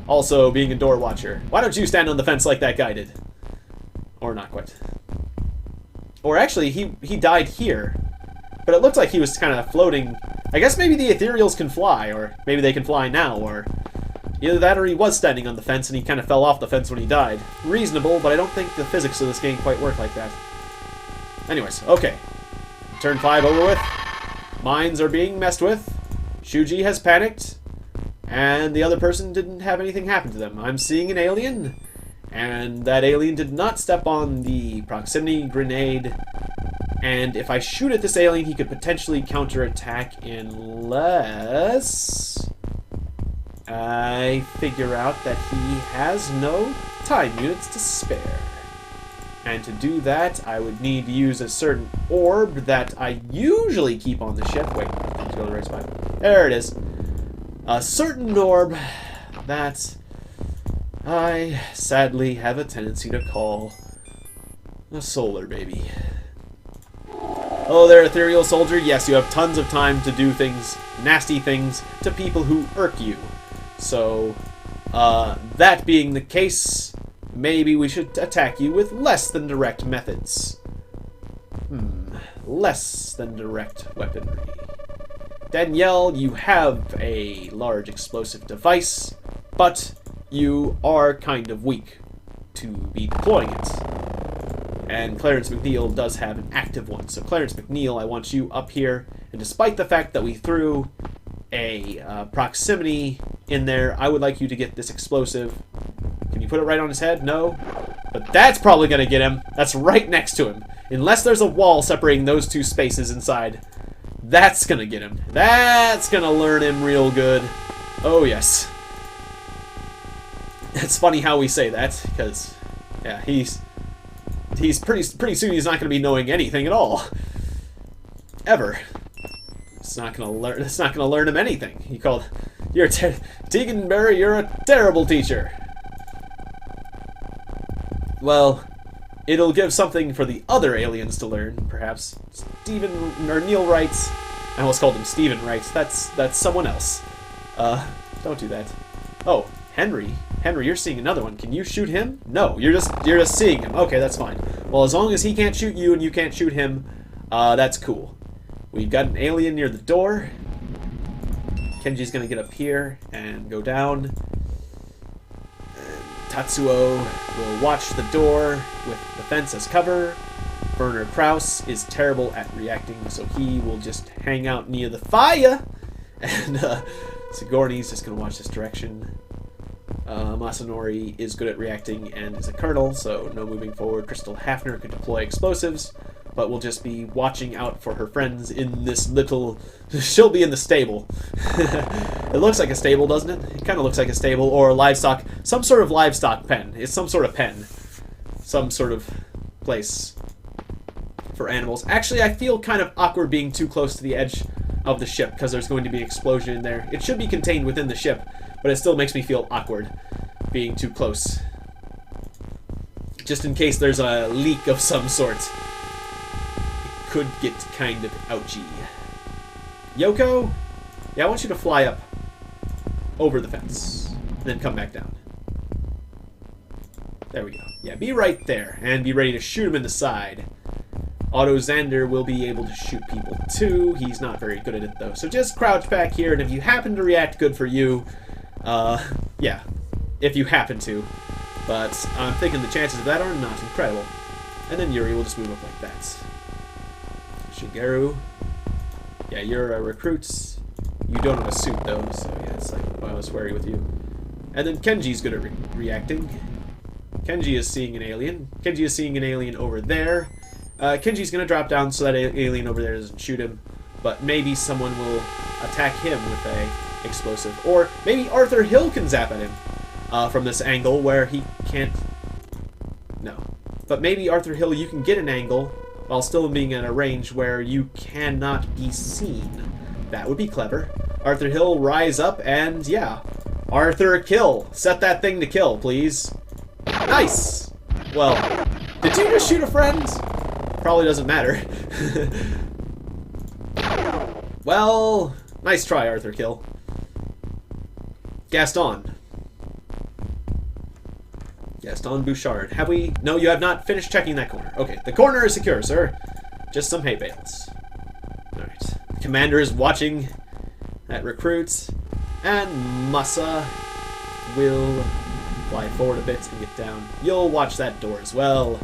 Also being a door watcher. Why don't you stand on the fence like that guy did? Or not quite. Or actually, he died here. But it looked like he was kind of floating. I guess maybe the ethereals can fly, or maybe they can fly now, or either that or he was standing on the fence and he kind of fell off the fence when he died. Reasonable, but I don't think the physics of this game quite work like that. Anyways, okay. Turn 5 over with. Mines are being messed with. Shuji has panicked. And the other person didn't have anything happen to them. I'm seeing an alien. And that alien did not step on the proximity grenade. And if I shoot at this alien, he could potentially counterattack unless I figure out that he has no time units to spare. And to do that, I would need to use a certain orb that I usually keep on the ship. Wait, let's go to the right spot. There it is. A certain orb that I sadly have a tendency to call a solar baby. Oh, there, ethereal soldier. Yes, you have tons of time to do things, nasty things, to people who irk you. So, that being the case, maybe we should attack you with less than direct methods. Less than direct weaponry. Danielle, you have a large explosive device, but you are kind of weak to be deploying it. And Clarence McNeil does have an active one. So Clarence McNeil, I want you up here. And despite the fact that we threw a proximity in there, I would like you to get this explosive. Can you put it right on his head? No. But that's probably going to get him. That's right next to him. Unless there's a wall separating those two spaces inside. That's going to get him. That's going to learn him real good. Oh, yes. It's funny how we say that, because, yeah, he's pretty soon he's not going to be knowing anything at all. Ever. It's not going to learn him anything. Tiegon Berry, you're a terrible teacher. Well, it'll give something for the other aliens to learn, perhaps. Neil Wright. I almost called him Stephen Wright. That's someone else. Don't do that. Oh, Henry? Henry, you're seeing another one. Can you shoot him? No, you're just seeing him. Okay, that's fine. Well, as long as he can't shoot you and you can't shoot him, that's cool. We've got an alien near the door. Kenji's gonna get up here and go down. And Tatsuo will watch the door with the fence as cover. Werner Krause is terrible at reacting, so he will just hang out near the fire. And Sigourney's just gonna watch this direction. Masanori is good at reacting and is a colonel, so no moving forward. Crystal Hafner could deploy explosives, but will just be watching out for her friends in this little... She'll be in the stable. It looks like a stable, doesn't it? It kind of looks like a stable or a livestock... Some sort of livestock pen. It's some sort of pen. Some sort of place for animals. Actually, I feel kind of awkward being too close to the edge of the ship because there's going to be an explosion in there. It should be contained within the ship, but it still makes me feel awkward being too close. Just in case there's a leak of some sort. Could get kind of ouchy. Yoko? Yeah, I want you to fly up over the fence. Then come back down. There we go. Yeah, be right there. And be ready to shoot him in the side. Otto Zander will be able to shoot people too. He's not very good at it though. So just crouch back here, and if you happen to react, good for you. Yeah. If you happen to. But I'm thinking the chances of that are not incredible. And then Yuri will just move up like that. Shigeru. Yeah, you're a recruit. You don't have a suit, though, so yeah, it's like, well, I was wary with you. And then Kenji's good at reacting. Kenji is seeing an alien. Kenji is seeing an alien over there. Kenji's going to drop down so that alien over there doesn't shoot him. But maybe someone will attack him with a explosive. Or maybe Arthur Hill can zap at him from this angle where he can't... No. But maybe Arthur Hill, you can get an angle while still being in a range where you cannot be seen. That would be clever. Arthur Hill, rise up, and yeah. Arthur, kill. Set that thing to kill, please. Nice! Well, did you just shoot a friend? Probably doesn't matter. Well, nice try, Arthur Kill. Gaston. Gaston Bouchard. Have we... No, you have not finished checking that corner. Okay, the corner is secure, sir. Just some hay bales. Alright. The commander is watching that recruits. And Masa will fly forward a bit and get down. You'll watch that door as well.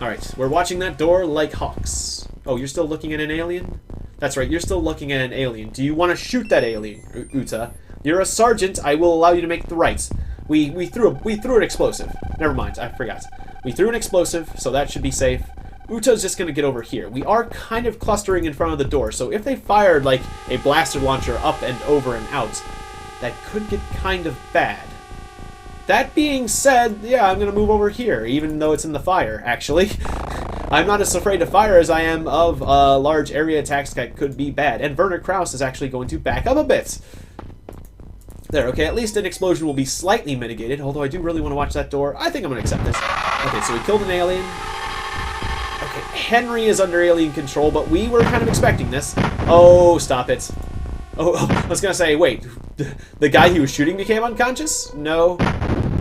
Alright, we're watching that door like hawks. Oh, you're still looking at an alien? That's right, you're still looking at an alien. Do you want to shoot that alien, Uta? You're a sergeant. I will allow you to make the right. We threw an explosive. Never mind, I forgot. We threw an explosive, so that should be safe. Uta's just going to get over here. We are kind of clustering in front of the door, so if they fired like a blaster launcher up and over and out, that could get kind of bad. That being said, yeah, I'm going to move over here, even though it's in the fire, actually. I'm not as afraid of fire as I am of large area attacks that could be bad. And Werner Krause is actually going to back up a bit. There, okay, at least an explosion will be slightly mitigated, although I do really want to watch that door. I think I'm going to accept this. Okay, so we killed an alien. Okay, Henry is under alien control, but we were kind of expecting this. Oh, stop it. Oh, I was going to say, wait, the guy he was shooting became unconscious? No.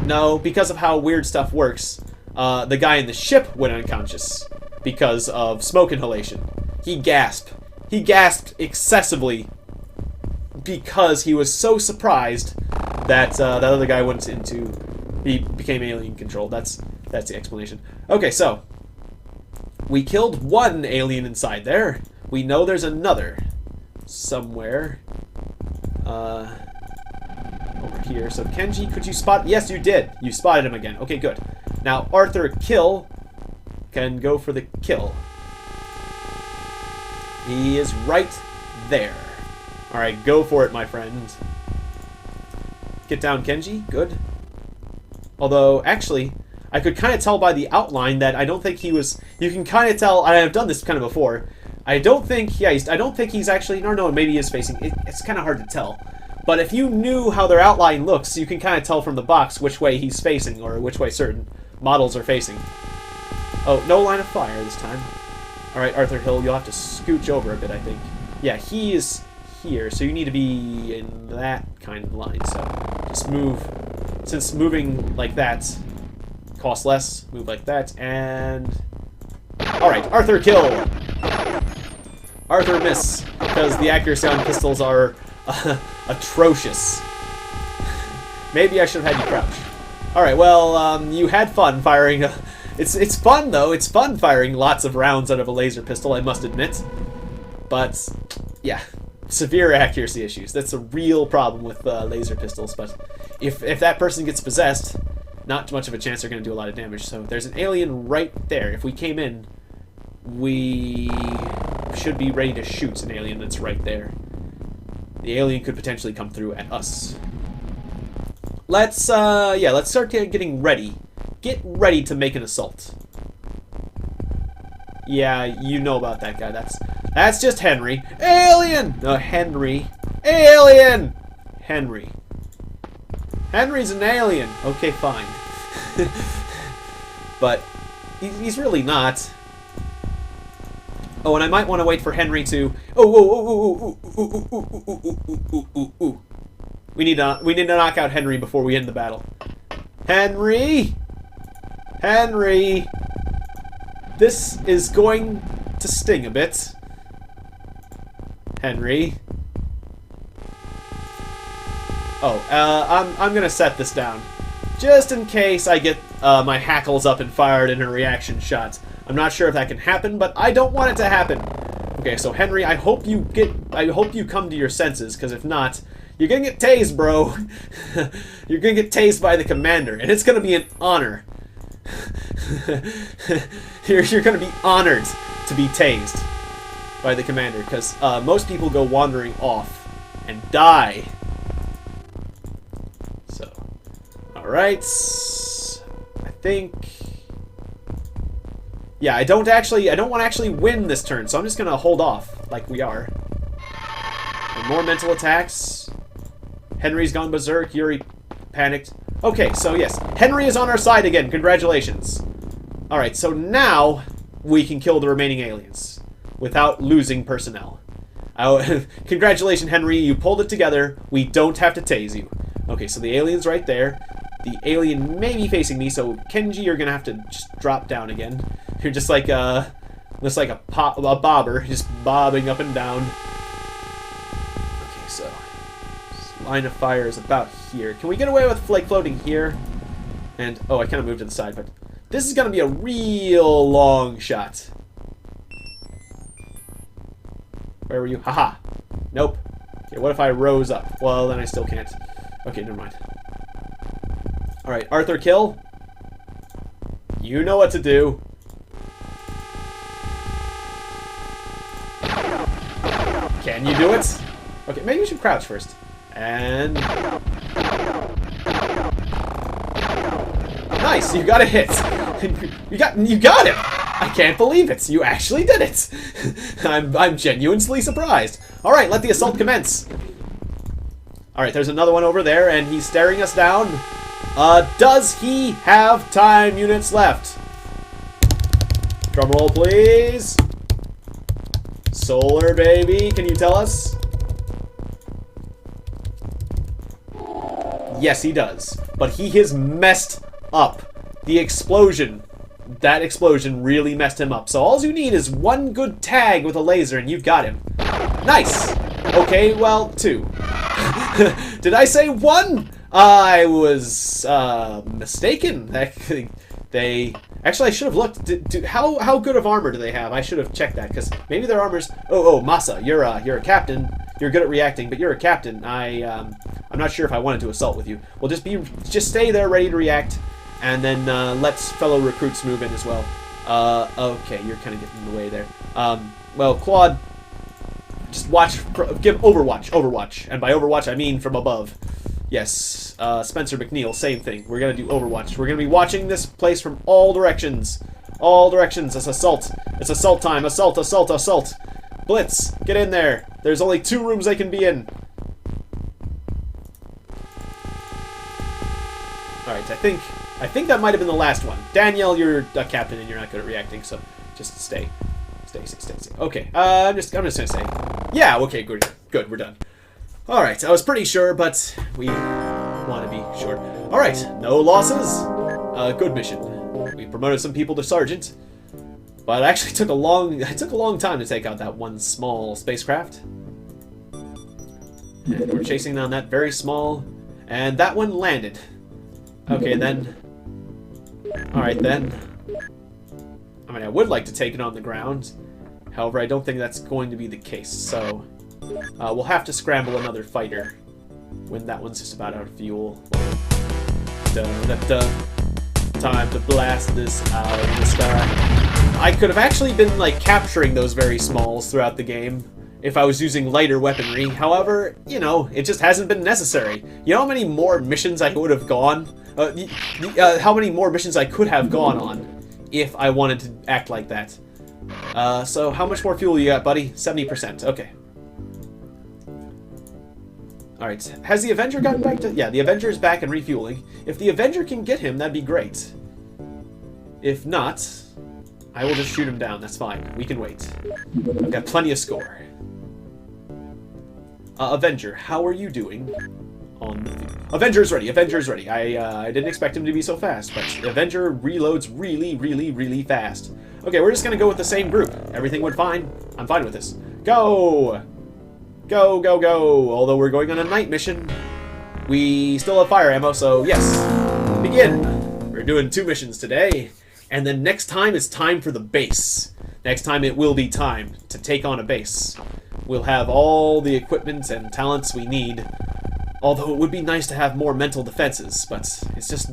No, because of how weird stuff works, the guy in the ship went unconscious because of smoke inhalation. He gasped. He gasped excessively because he was so surprised that that other guy went into... He became alien controlled. That's the explanation. Okay, so we killed one alien inside there. We know there's another somewhere over here. So Kenji, could you spot? Yes, you did. You spotted him again. Okay, good. Now Arthur Kill can go for the kill. He is right there. All right, go for it, my friend. Get down, Kenji. Good. Although, actually, I could kind of tell by the outline that I don't think he was... You can kind of tell... I have done this kind of before. I don't think... Yeah, I don't think he's actually... No, maybe he is facing... It's kind of hard to tell. But if you knew how their outline looks, you can kind of tell from the box which way he's facing, or which way certain models are facing. Oh, no line of fire this time. Alright, Arthur Hill, you'll have to scooch over a bit, I think. Yeah, he is here, so you need to be in that kind of line, so just move since moving like that costs less, move like that, and... Alright, Arthur kill! Arthur miss, because the accuracy on pistols are atrocious. Maybe I should have had you crouch. Alright, well, you had fun firing... It's fun, though. It's fun firing lots of rounds out of a laser pistol, I must admit. But, yeah, severe accuracy issues. That's a real problem with laser pistols, but if that person gets possessed, not much of a chance they're going to do a lot of damage. So there's an alien right there. If we came in, we should be ready to shoot an alien that's right there. The alien could potentially come through at us. Let's start getting ready. Get ready to make an assault. Yeah, you know about that guy. That's just Henry. Alien! No, Henry. Alien! Henry. Henry's an alien. Okay, fine. But he's really not. Oh, and I might want to wait for Henry to... Oh. We need to knock out Henry before we end the battle. Henry! Henry! This is going to sting a bit. Henry. Oh, I'm gonna set this down. Just in case I get my hackles up and fired in a reaction shot. I'm not sure if that can happen, but I don't want it to happen. Okay, so Henry, I hope you come to your senses, because if not, you're gonna get tased, bro. You're gonna get tased by the commander, and it's gonna be an honor. You're gonna be honored to be tased by the commander, because most people go wandering off and die. So, alright. I think... Yeah, I don't want to actually win this turn, so I'm just gonna hold off, like we are. And more mental attacks. Henry's gone berserk, Yuri panicked. Okay, so yes, Henry is on our side again, congratulations. Alright, so now we can kill the remaining aliens without losing personnel. Congratulations, Henry, you pulled it together. We don't have to tase you. Okay, so the alien's right there. The alien may be facing me, so Kenji, you're gonna have to just drop down again. You're just like a bobber, just bobbing up and down. Okay, so this line of fire is about here. Can we get away with like floating here? And oh, I kind of moved to the side, but this is gonna be a real long shot. Where were you? Haha. Nope. Okay, what if I rose up? Well, then I still can't. Okay, never mind. Alright, Arthur kill. You know what to do. Can you do it? Okay, maybe you should crouch first. And... Nice, you got a hit. You got him! I can't believe it. You actually did it. I'm genuinely surprised. Alright, let the assault commence. Alright, there's another one over there, and he's staring us down. Does he have time units left? Drum roll, please. Solar, baby. Can you tell us? Yes, he does. But he is messed up. The explosion. That explosion really messed him up. So all you need is one good tag with a laser, and you've got him. Nice. Okay, well, 2. Did I say 1? I was mistaken. They actually, I should have looked. How good of armor do they have? I should have checked that, because maybe their armor's. Oh, Masa, you're a captain. You're good at reacting, but you're a captain. I'm not sure if I wanted to assault with you. Well, just stay there, ready to react, and then let fellow recruits move in as well. Okay, you're kind of getting in the way there. Well, Claude, just give Overwatch, and by Overwatch I mean from above. Yes, Spencer McNeil, same thing. We're gonna do Overwatch. We're gonna be watching this place from all directions. All directions. It's assault. It's assault time. Assault, assault, assault. Blitz, get in there. There's only 2 rooms they can be in. Alright, I think that might have been the last one. Danielle, you're a captain and you're not good at reacting, so just stay. Stay. Okay, I'm just gonna say. Yeah, okay, good, we're done. Alright, I was pretty sure, but we want to be sure. Alright, no losses. Good mission. We promoted some people to sergeant. But it actually took a long time to take out that one small spacecraft. And we're chasing down that very small, and that one landed. Okay, then. Alright, then. I mean, I would like to take it on the ground. However, I don't think that's going to be the case, so we'll have to scramble another fighter when that one's just about out of fuel. Time to blast this out of the sky. I could have actually been, like, capturing those very smalls throughout the game if I was using lighter weaponry. However, you know, it just hasn't been necessary. You know how many more missions I would have gone? How many more missions I could have gone on if I wanted to act like that. So how much more fuel you got, buddy? 70%. Okay. Alright. Has the Avenger gotten back to... Yeah, the Avenger is back and refueling. If the Avenger can get him, that'd be great. If not, I will just shoot him down. That's fine. We can wait. I've got plenty of score. Avenger, how are you doing? Avenger's ready. Avenger's ready. I didn't expect him to be so fast, but Avenger reloads really, really, really fast. Okay, we're just gonna go with the same group. Everything went fine. I'm fine with this. Go! Go, go, go! Although we're going on a night mission, we still have fire ammo, so yes. Begin! We're doing 2 missions today, and then next time it's time for the base. Next time it will be time to take on a base. We'll have all the equipment and talents we need. Although it would be nice to have more mental defenses, but it's just,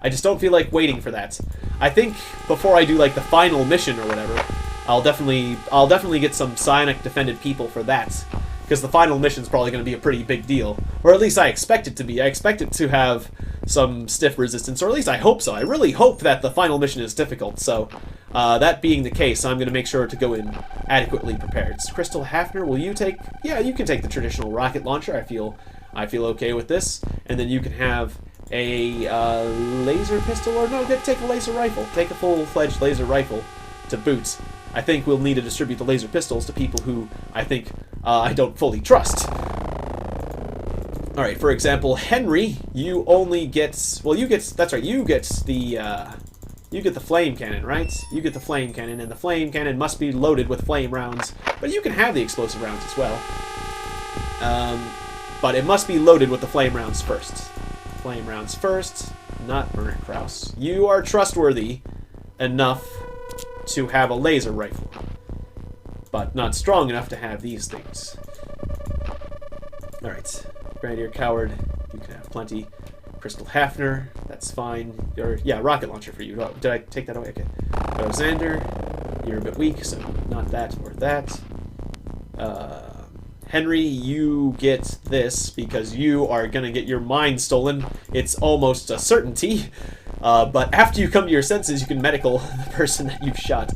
I just don't feel like waiting for that. I think before I do like the final mission or whatever, I'll definitely get some psionic defended people for that, because the final mission's probably going to be a pretty big deal, or at least I expect it to be. I expect it to have some stiff resistance, or at least I hope so. I really hope that the final mission is difficult. So that being the case, I'm going to make sure to go in adequately prepared. Crystal Hafner, will you take? Yeah, you can take the traditional rocket launcher. I feel okay with this, and then you can have a laser pistol, or no, take a laser rifle. Take a full-fledged laser rifle to boot. I think we'll need to distribute the laser pistols to people who I think I don't fully trust. Alright, for example, Henry, you only get... Well, you get... That's right, you get the flame cannon, right? You get the flame cannon, and the flame cannon must be loaded with flame rounds. But you can have the explosive rounds as well. But it must be loaded with the flame rounds first. Flame rounds first, not Burner Kraus. You are trustworthy enough to have a laser rifle, but not strong enough to have these things. Alright, Grenadier Coward, you can have plenty. Crystal Hafner, that's fine. Or, yeah, rocket launcher for you. Oh, did I take that away? Okay. Alexander, you're a bit weak, so not that or that. Henry, you get this because you are gonna get your mind stolen. It's almost a certainty. But after you come to your senses, you can medical the person that you've shot.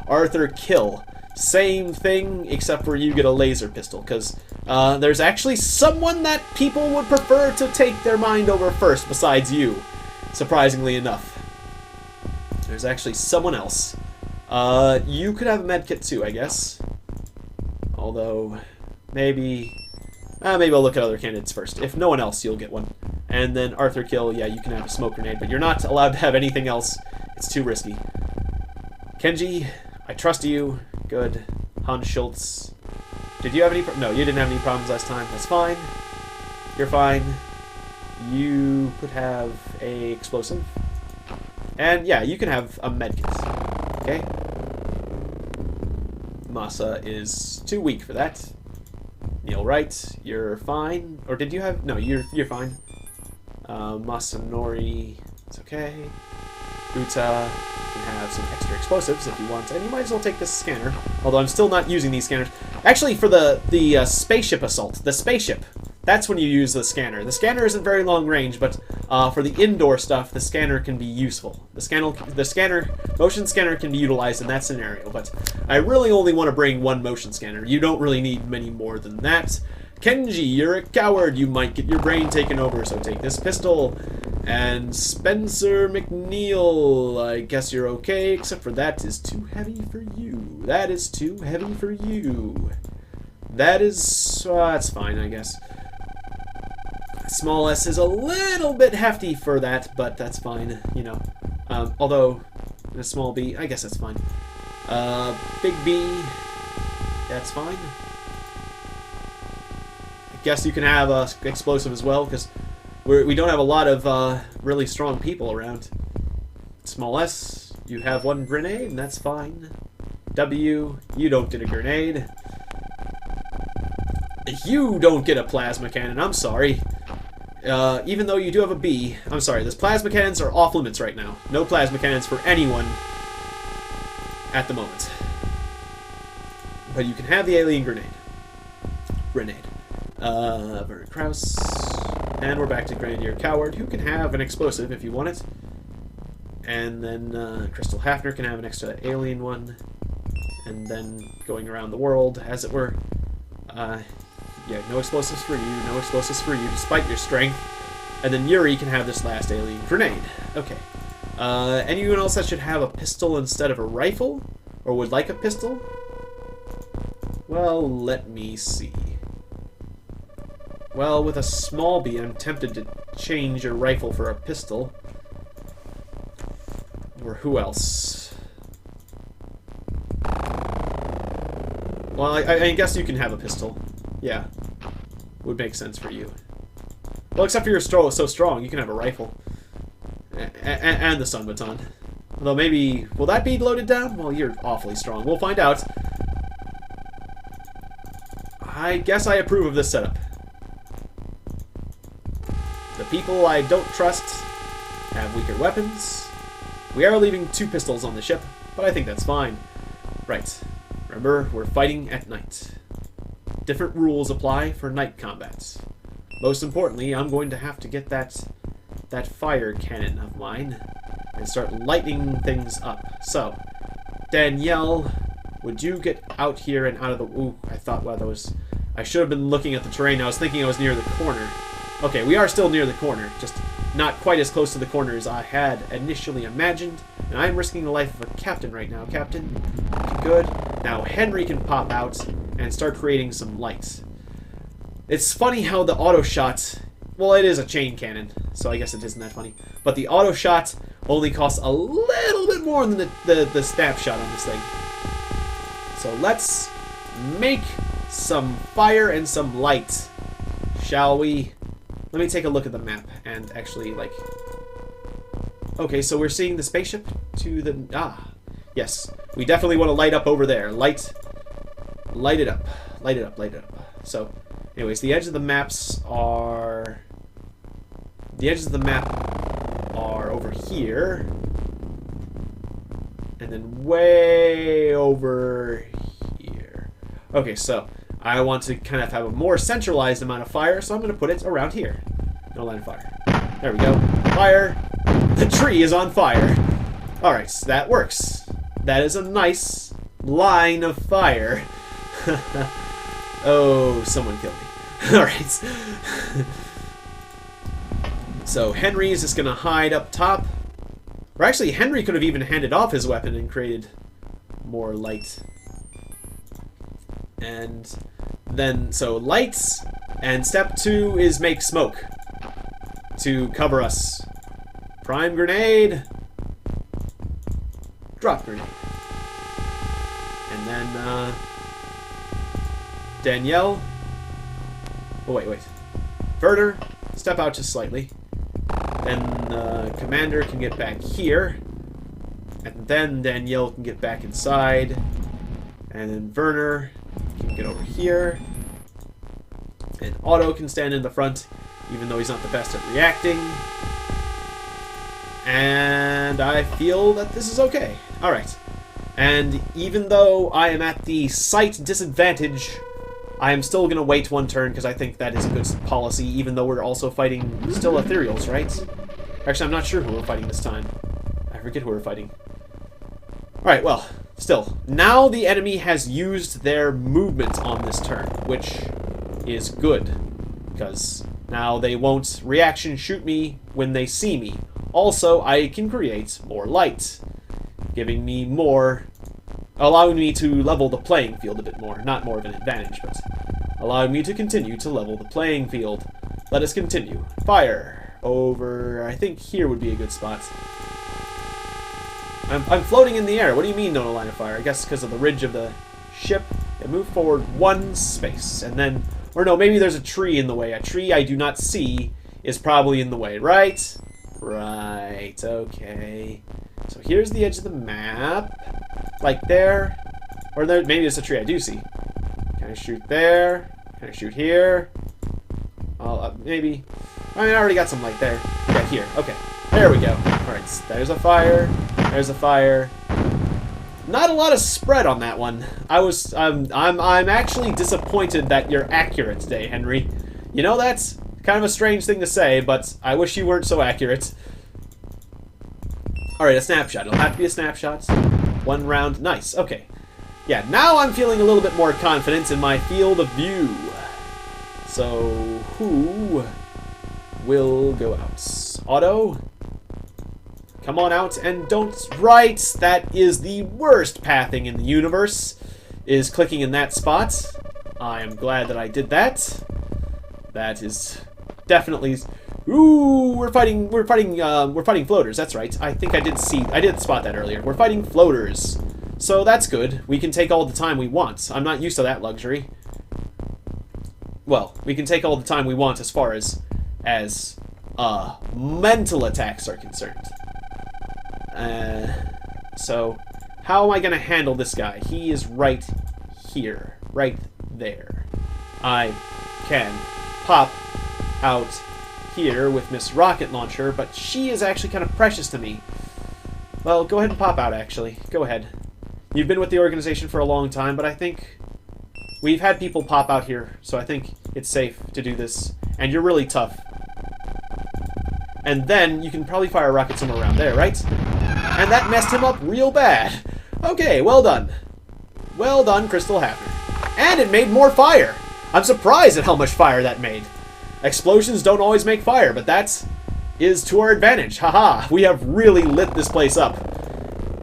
Arthur Kill. Same thing, except for you get a laser pistol, because there's actually someone that people would prefer to take their mind over first besides you, surprisingly enough. There's actually someone else. You could have a medkit too, I guess. Although, maybe I'll look at other candidates first. If no one else, you'll get one. And then Arthur Kill, yeah, you can have a smoke grenade, but you're not allowed to have anything else. It's too risky. Kenji, I trust you. Good. Hans Schultz. Did you have any... No, you didn't have any problems last time. That's fine. You're fine. You could have a explosive. And yeah, you can have a medkit. Okay? Masa is too weak for that. Neil Wright, you're fine. Or did you have... No, you're fine. Masanori, it's okay. Uta, you can have some extra explosives if you want, and you might as well take this scanner. Although I'm still not using these scanners. Actually, for the spaceship assault, the spaceship, that's when you use the scanner. The scanner isn't very long range, but for the indoor stuff, the scanner can be useful. Motion scanner can be utilized in that scenario, but I really only want to bring one motion scanner. You don't really need many more than that. Kenji, you're a coward. You might get your brain taken over, so take this pistol. And Spencer McNeil, I guess you're okay, except for that is too heavy for you. That is too heavy for you. That is... that's fine, I guess. Small S is a little bit hefty for that, but that's fine, you know. Although, a small B, I guess that's fine. Big B, that's fine. I guess you can have a explosive as well, because we don't have a lot of really strong people around. Small S, you have one grenade, and that's fine. W, you don't get a grenade. You don't get a plasma cannon, I'm sorry. Even though you do have a B, I'm sorry, those plasma cannons are off limits right now. No plasma cannons for anyone at the moment. But you can have the alien grenade. Werner Krause. And we're back to Grenadier Coward, who can have an explosive if you want it. And then Crystal Hafner can have an extra alien one. And then going around the world, as it were. Yeah, no explosives for you, no explosives for you, despite your strength. And then Yuri can have this last alien grenade. Okay. Anyone else that should have a pistol instead of a rifle? Or would like a pistol? Well, let me see. Well, with a small B, I'm tempted to change your rifle for a pistol. Or who else? Well, I guess you can have a pistol. Yeah. Would make sense for you. Well, except for you're so strong, you can have a rifle. And the stun baton. Although maybe... Will that be loaded down? Well, you're awfully strong. We'll find out. I guess I approve of this setup. The people I don't trust have weaker weapons. We are leaving 2 pistols on the ship, but I think that's fine. Right. Remember, we're fighting at night. Different rules apply for night combat. Most importantly, I'm going to have to get that fire cannon of mine and start lighting things up. So, Danielle, would you get out here and out of the... Ooh, I thought, wow, that was... I should have been looking at the terrain. I was thinking I was near the corner. Okay, we are still near the corner, just not quite as close to the corner as I had initially imagined. And I'm risking the life of a captain right now. Captain, good. Now Henry can pop out and start creating some lights. It's funny how the auto shot... Well, it is a chain cannon, so I guess it isn't that funny. But the auto shot only costs a little bit more than the snapshot on this thing. So let's make some fire and some light, shall we? Let me take a look at the map and actually, like... Okay, so we're seeing the spaceship to the... Ah, yes. We definitely want to light up over there. Light it up. Light it up, light it up. So, anyways, the edge of the maps are... The edges of the map are over here. And then way over here. Okay, so I want to kind of have a more centralized amount of fire, so I'm going to put it around here. No line of fire. There we go. Fire. The tree is on fire. Alright, so that works. That is a nice line of fire. Oh, someone killed me. Alright. So Henry is just going to hide up top. Or actually, Henry could have even handed off his weapon and created more light. And then, so lights, and step 2 is make smoke to cover us. Prime grenade. Drop grenade. And then, Danielle. Oh, wait. Werner, step out just slightly. Then the commander can get back here. And then Danielle can get back inside. And then Werner can get over here. And Otto can stand in the front, even though he's not the best at reacting. And I feel that this is okay. Alright. And even though I am at the sight disadvantage, I am still going to wait one turn because I think that is a good policy, even though we're also fighting still ethereals, right? Actually, I'm not sure who we're fighting this time. I forget who we're fighting. Alright, well, still. Now the enemy has used their movement on this turn, which is good. Because now they won't reaction shoot me when they see me. Also, I can create more light, giving me more... allowing me to level the playing field a bit more. Not more of an advantage, but allowing me to continue to level the playing field. Let us continue. Fire. Over, I think here would be a good spot. I'm floating in the air. What do you mean no line of fire? I guess because of the ridge of the ship. And move forward one space. And then, or no, maybe there's a tree in the way. A tree I do not see is probably in the way, right? Right, okay. So here's the edge of the map. Like there. Or there, maybe it's a tree I do see. Can I shoot there? Can I shoot here? Maybe. I mean, I already got some light there. Yeah, here. Okay. There we go. Alright, so there's a fire. There's a fire. Not a lot of spread on that one. I'm actually disappointed that you're accurate today, Henry. You know, that's kind of a strange thing to say, but I wish you weren't so accurate. Alright, a snapshot. It'll have to be a snapshot. One round. Nice. Okay. Yeah, now I'm feeling a little bit more confident in my field of view. So, who will go out? Auto? Come on out and don't... Right! That is the worst pathing in the universe, is clicking in that spot. I am glad that I did that. That is definitely... Ooh, we're fighting floaters, that's right. I think I did spot that earlier. We're fighting floaters. So that's good. We can take all the time we want. I'm not used to that luxury. Well, we can take all the time we want as far as mental attacks are concerned. So, how am I going to handle this guy? He is right here. Right there. I can pop out here with Miss Rocket Launcher, but she is actually kind of precious to me. Well, go ahead and pop out, actually. Go ahead. You've been with the organization for a long time, but I think we've had people pop out here, so I think it's safe to do this. And you're really tough. And then you can probably fire a rocket somewhere around there, right? And that messed him up real bad. Okay, well done. Well done, Crystal Hafner. And it made more fire. I'm surprised at how much fire that made. Explosions don't always make fire, but that is to our advantage. Haha, we have really lit this place up.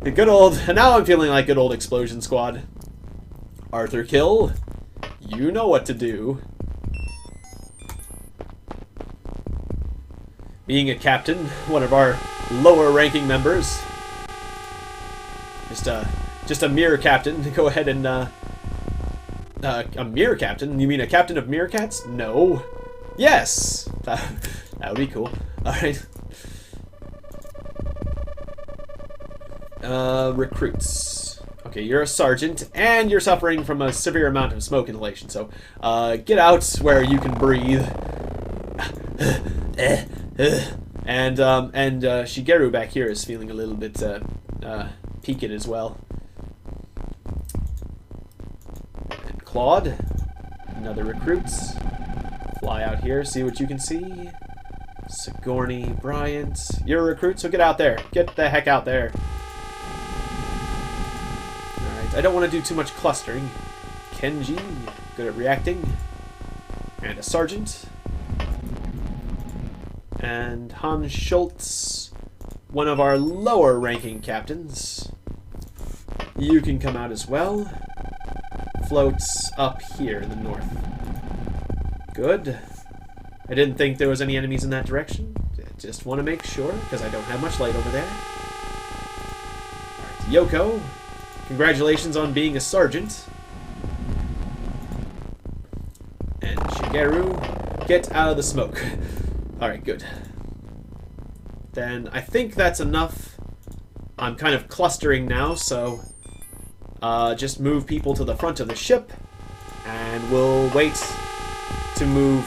The good old, and now I'm feeling like good old Explosion Squad. Arthur Kill, you know what to do. Being a captain, one of our lower ranking members. Just a mere captain. Go ahead and, a mere captain? You mean a captain of meerkats? No. Yes! That would be cool. Alright. Recruits. Okay, you're a sergeant, and you're suffering from a severe amount of smoke inhalation, so, get out where you can breathe. And Shigeru back here is feeling a little bit, peaked as well. And Claude, another recruit. Fly out here, see what you can see. Sigourney, Bryant, you're a recruit, so get out there. Get the heck out there. Alright, I don't want to do too much clustering. Kenji, good at reacting. And a sergeant. And Hans Schultz, one of our lower ranking captains. You can come out as well. Floats up here in the north. Good. I didn't think there was any enemies in that direction. Just want to make sure, because I don't have much light over there. Alright, Yoko, congratulations on being a sergeant. And Shigeru, get out of the smoke. Alright, good. Then I think that's enough. I'm kind of clustering now, so just move people to the front of the ship, and we'll wait to move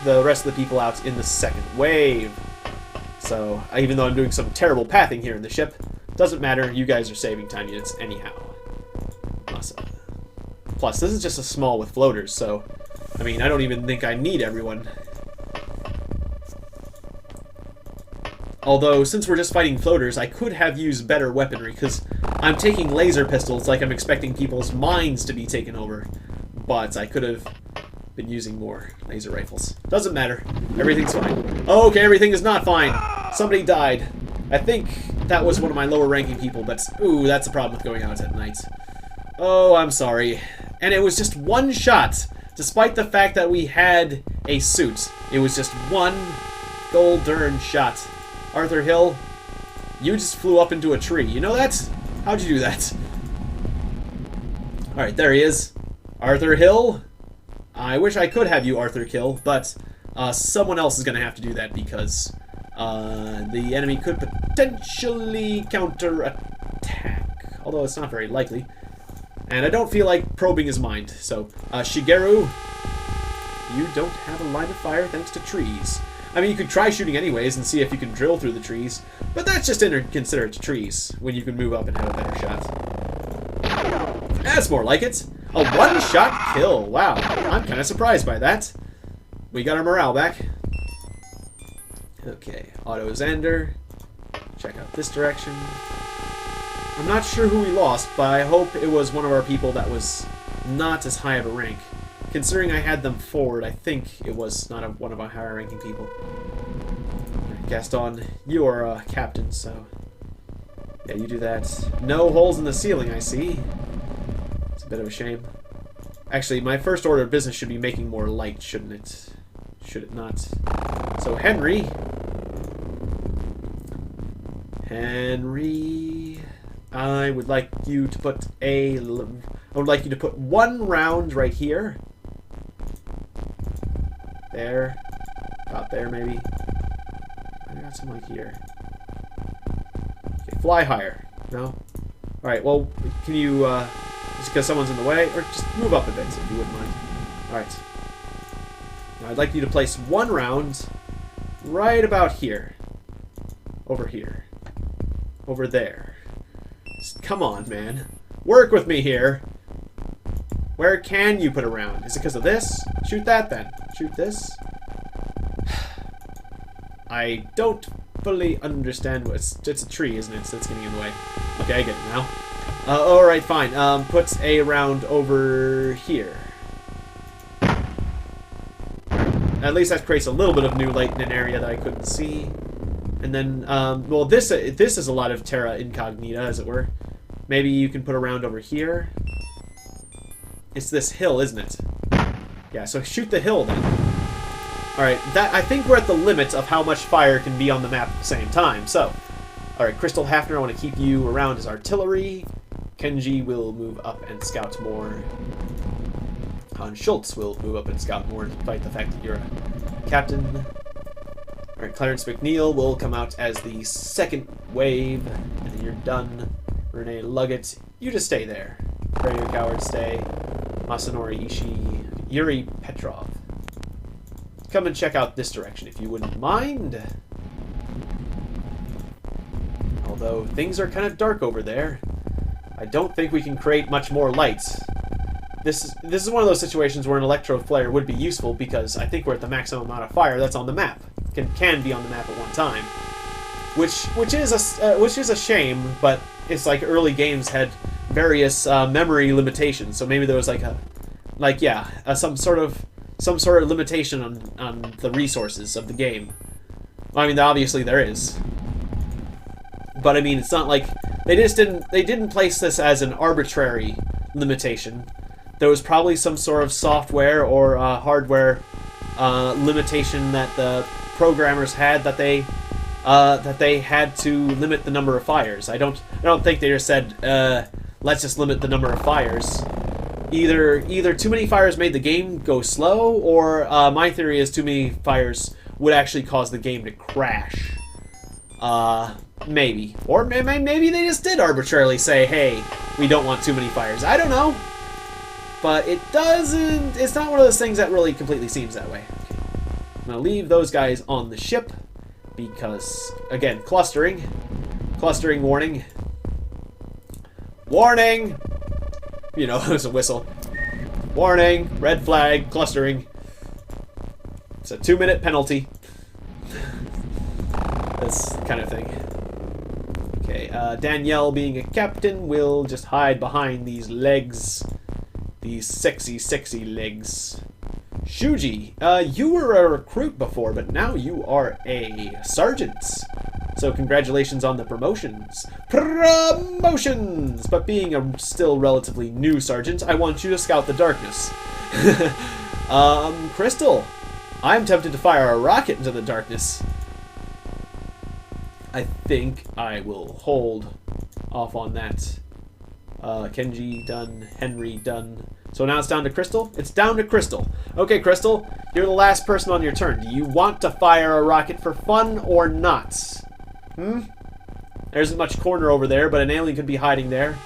the rest of the people out in the second wave. So, even though I'm doing some terrible pathing here in the ship, doesn't matter, you guys are saving time units anyhow. Awesome. Plus, this is just a small with floaters, so, I mean, I don't even think I need everyone. Although, since we're just fighting floaters, I could have used better weaponry, because I'm taking laser pistols like I'm expecting people's minds to be taken over. But I could have been using more laser rifles. Doesn't matter. Everything's fine. Oh, okay, everything is not fine. Somebody died. I think that was one of my lower ranking people, but ooh, that's the problem with going out at night. Oh, I'm sorry. And it was just one shot. Despite the fact that we had a suit, it was just one gold-darn shot. Arthur Hill, you just flew up into a tree. You know that? How'd you do that? Alright, there he is. Arthur Hill. I wish I could have you Arthur kill, but someone else is going to have to do that because the enemy could potentially counter-attack. Although it's not very likely. And I don't feel like probing his mind. So, Shigeru, you don't have a line of fire thanks to trees. I mean, you could try shooting anyways and see if you can drill through the trees, but that's just inconsiderate to trees when you can move up and have a better shot. That's more like it. A one-shot kill. Wow, I'm kind of surprised by that. We got our morale back. Okay, Otto Zander. Check out this direction. I'm not sure who we lost, but I hope it was one of our people that was not as high of a rank. Considering I had them forward, I think it was not one of our higher ranking people. Gaston, you are a captain, so yeah, you do that. No holes in the ceiling, I see. It's a bit of a shame. Actually, my first order of business should be making more light, shouldn't it? Should it not? So Henry, I would like you to put one round right here. There. About there, maybe. I got some like here. Okay, fly higher. No? Alright, well, can you, just because someone's in the way, or just move up a bit if you wouldn't mind. Alright. Now I'd like you to place one round right about here. Over here. Over there. Just, come on, man. Work with me here. Where can you put a round? Is it because of this? Shoot that then. Shoot this. I don't fully understand what it's a tree, isn't it? So it's getting in the way. Okay, I get it now. Alright, fine. Put a round over here. At least that creates a little bit of new light in an area that I couldn't see. And then, well, this is a lot of terra incognita, as it were. Maybe you can put a round over here. It's this hill, isn't it? Yeah, so shoot the hill then. Alright, I think we're at the limit of how much fire can be on the map at the same time. So, alright, Crystal Hafner, I want to keep you around as artillery. Kenji will move up and scout more. Hans Schultz will move up and scout more, despite the fact that you're a captain. Alright, Clarence McNeil will come out as the second wave, and then you're done. Renee Luggett, you just stay there. Radio Coward, stay. Masanori Ishii, Yuri Petrov. Come and check out this direction if you wouldn't mind. Although things are kind of dark over there, I don't think we can create much more lights. This is one of those situations where an electro flare would be useful because I think we're at the maximum amount of fire that's on the map. Can be on the map at one time, which is a shame. But it's like early games had various memory limitations, so maybe there was some sort of limitation on the resources of the game. I mean, obviously there is, but I mean, it's not like they didn't place this as an arbitrary limitation. There was probably some sort of software or hardware limitation that the programmers had that they had to limit the number of fires. I don't think they just said let's just limit the number of fires. Either too many fires made the game go slow, or my theory is too many fires would actually cause the game to crash. Maybe. Or maybe they just did arbitrarily say, hey, we don't want too many fires. I don't know. But it's not one of those things that really completely seems that way. Okay. I'm going to leave those guys on the ship because, again, clustering. Clustering warning. Warning! You know, there's a whistle. Warning, red flag, clustering. It's a 2-minute penalty. This kind of thing. Okay, Danielle, being a captain, will just hide behind these legs. These sexy, sexy legs. Shuji, you were a recruit before, but now you are a sergeant. So congratulations on the promotions. Promotions! But being a still relatively new sergeant, I want you to scout the darkness. Crystal, I'm tempted to fire a rocket into the darkness. I think I will hold off on that. Kenji done, Henry done. So now it's down to Crystal? It's down to Crystal. Okay, Crystal, you're the last person on your turn. Do you want to fire a rocket for fun or not? There isn't much corner over there, but an alien could be hiding there.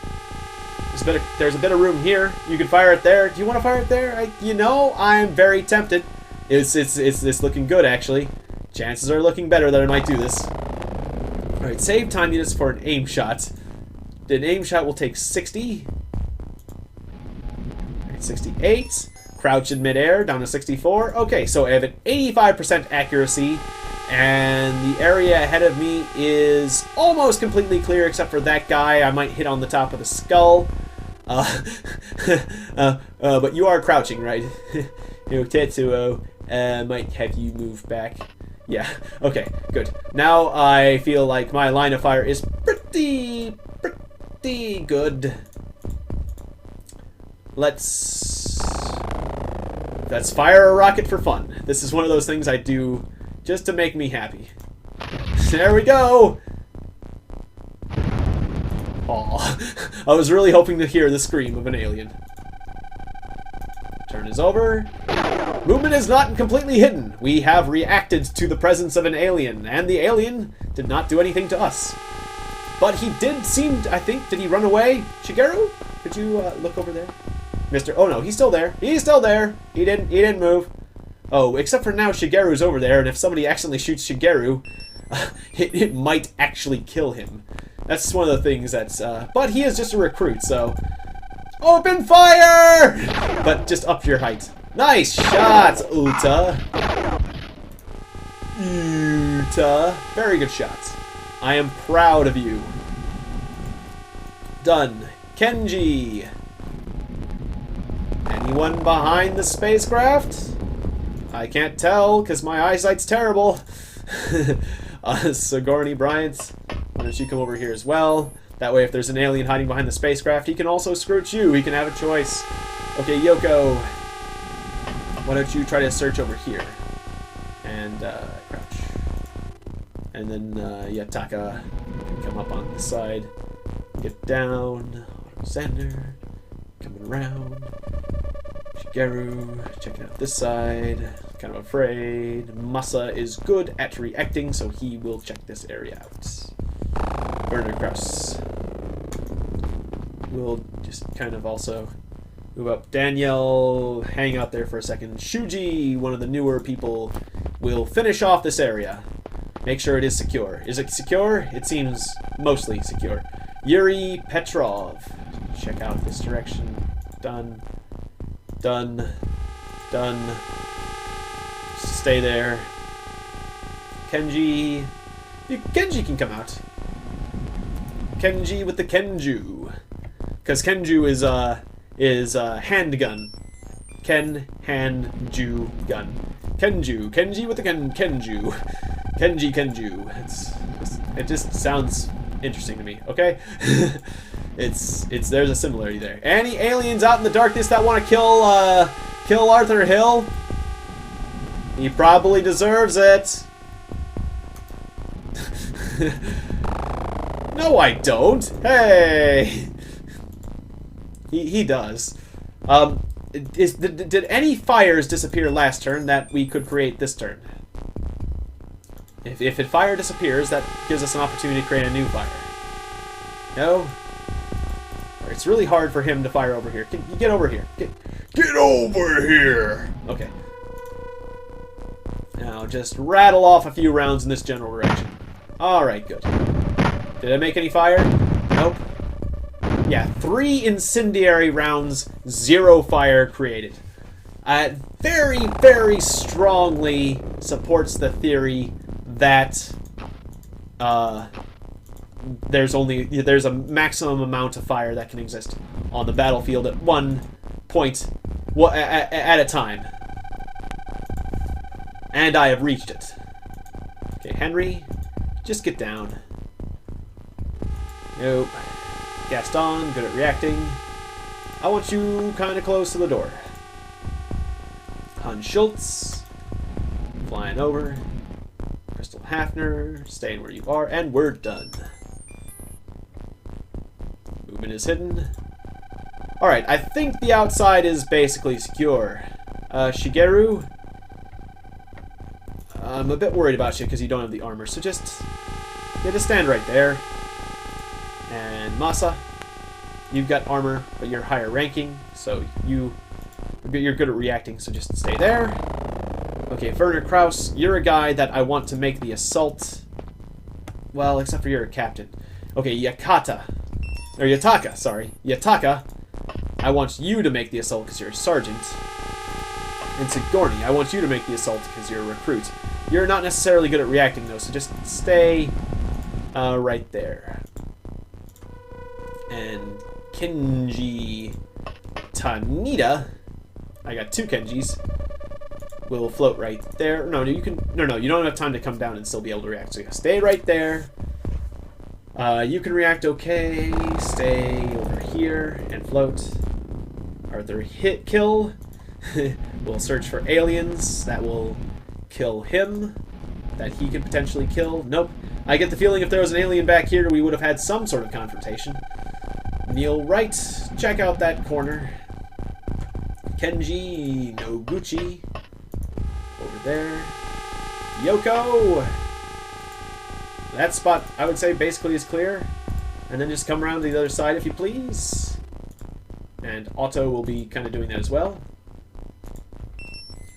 There's a bit of room here. You could fire it there. Do you want to fire it there? You know, I'm very tempted. It's looking good, actually. Chances are looking better that I might do this. Alright, save time units for an aim shot. An aim shot will take 60. 68. Crouch in midair, down to 64. Okay, so I have an 85% accuracy, and the area ahead of me is almost completely clear, except for that guy. I might hit on the top of the skull. But you are crouching, right? Tetsuo, might have you move back. Yeah, okay, good. Now I feel like my line of fire is pretty good. Let's fire a rocket for fun. This is one of those things I do just to make me happy. There we go! Aw, I was really hoping to hear the scream of an alien. Turn is over. Movement is not completely hidden. We have reacted to the presence of an alien, and the alien did not do anything to us. But he did seem, I think, did he run away? Shigeru? Could you look over there? Oh no, he's still there. He's still there. He didn't move. Oh, except for now Shigeru's over there, and if somebody accidentally shoots Shigeru, it might actually kill him. That's one of the things that's, but he is just a recruit, so... Open fire! But just up your height. Nice shots, Uta. Very good shots. I am proud of you. Done. Kenji. Anyone behind the spacecraft? I can't tell, because my eyesight's terrible. Sigourney Bryant, why don't you come over here as well? That way, if there's an alien hiding behind the spacecraft, he can also scrooch you. He can have a choice. Okay, Yoko, why don't you try to search over here? And, crouch. And then, Yataka can come up on the side. Get down. Alexander, coming around. Shigeru, checking out this side. Kind of afraid. Masa is good at reacting, so he will check this area out. Werner Krauss. We'll just kind of also move up. Danielle, hang out there for a second. Shuji, one of the newer people, will finish off this area. Make sure it is secure. Is it secure? It seems mostly secure. Yuri Petrov. Check out this direction. Done. Done. Done. Just stay there. Kenji. Kenji can come out. Kenji with the Kenju. Because Kenju is handgun. Hand-ju gun. Kenju. Kenji with the Kenju. Kenju. It just sounds interesting to me, okay? There's a similarity there. Any aliens out in the darkness that want to kill Arthur Hill? He probably deserves it. No, I don't. Hey. He does. Did any fires disappear last turn that we could create this turn? If a fire disappears, that gives us an opportunity to create a new fire. No? It's really hard for him to fire over here. Can you get over here? Get over here! Okay. Now just rattle off a few rounds in this general direction. Alright, good. Did I make any fire? Nope. Yeah, 3 incendiary rounds, 0 fire created. Very, very strongly supports the theory that there's a maximum amount of fire that can exist on the battlefield at one point at a time. And I have reached it. Okay, Henry, just get down. Nope. Gaston, good at reacting. I want you kind of close to the door. Han Schultz. Flying over. Crystal Hafner. Staying where you are. And we're done. Movement is hidden. Alright, I think the outside is basically secure. Shigeru. I'm a bit worried about you because you don't have the armor, so just stand right there. And Masa, you've got armor, but you're higher ranking, so you're good at reacting, so just stay there. Okay, Werner Kraus, you're a guy that I want to make the assault. Well, except for you're a captain. Okay, Yataka, sorry. Yataka, I want you to make the assault because you're a sergeant. And Sigourney, I want you to make the assault because you're a recruit. You're not necessarily good at reacting, though, so just stay right there. And Kenji Tanida, I got 2 Kenjis, will float right there. No, you don't have time to come down and still be able to react, so you stay right there. You can react okay, stay over here and float. Arthur kill. We'll search for aliens that will kill him, that he could potentially kill. Nope. I get the feeling if there was an alien back here, we would have had some sort of confrontation. Neil Wright, check out that corner. Kenji Noguchi, over there. Yoko! That spot, I would say, basically is clear. And then just come around to the other side if you please. And Otto will be kind of doing that as well.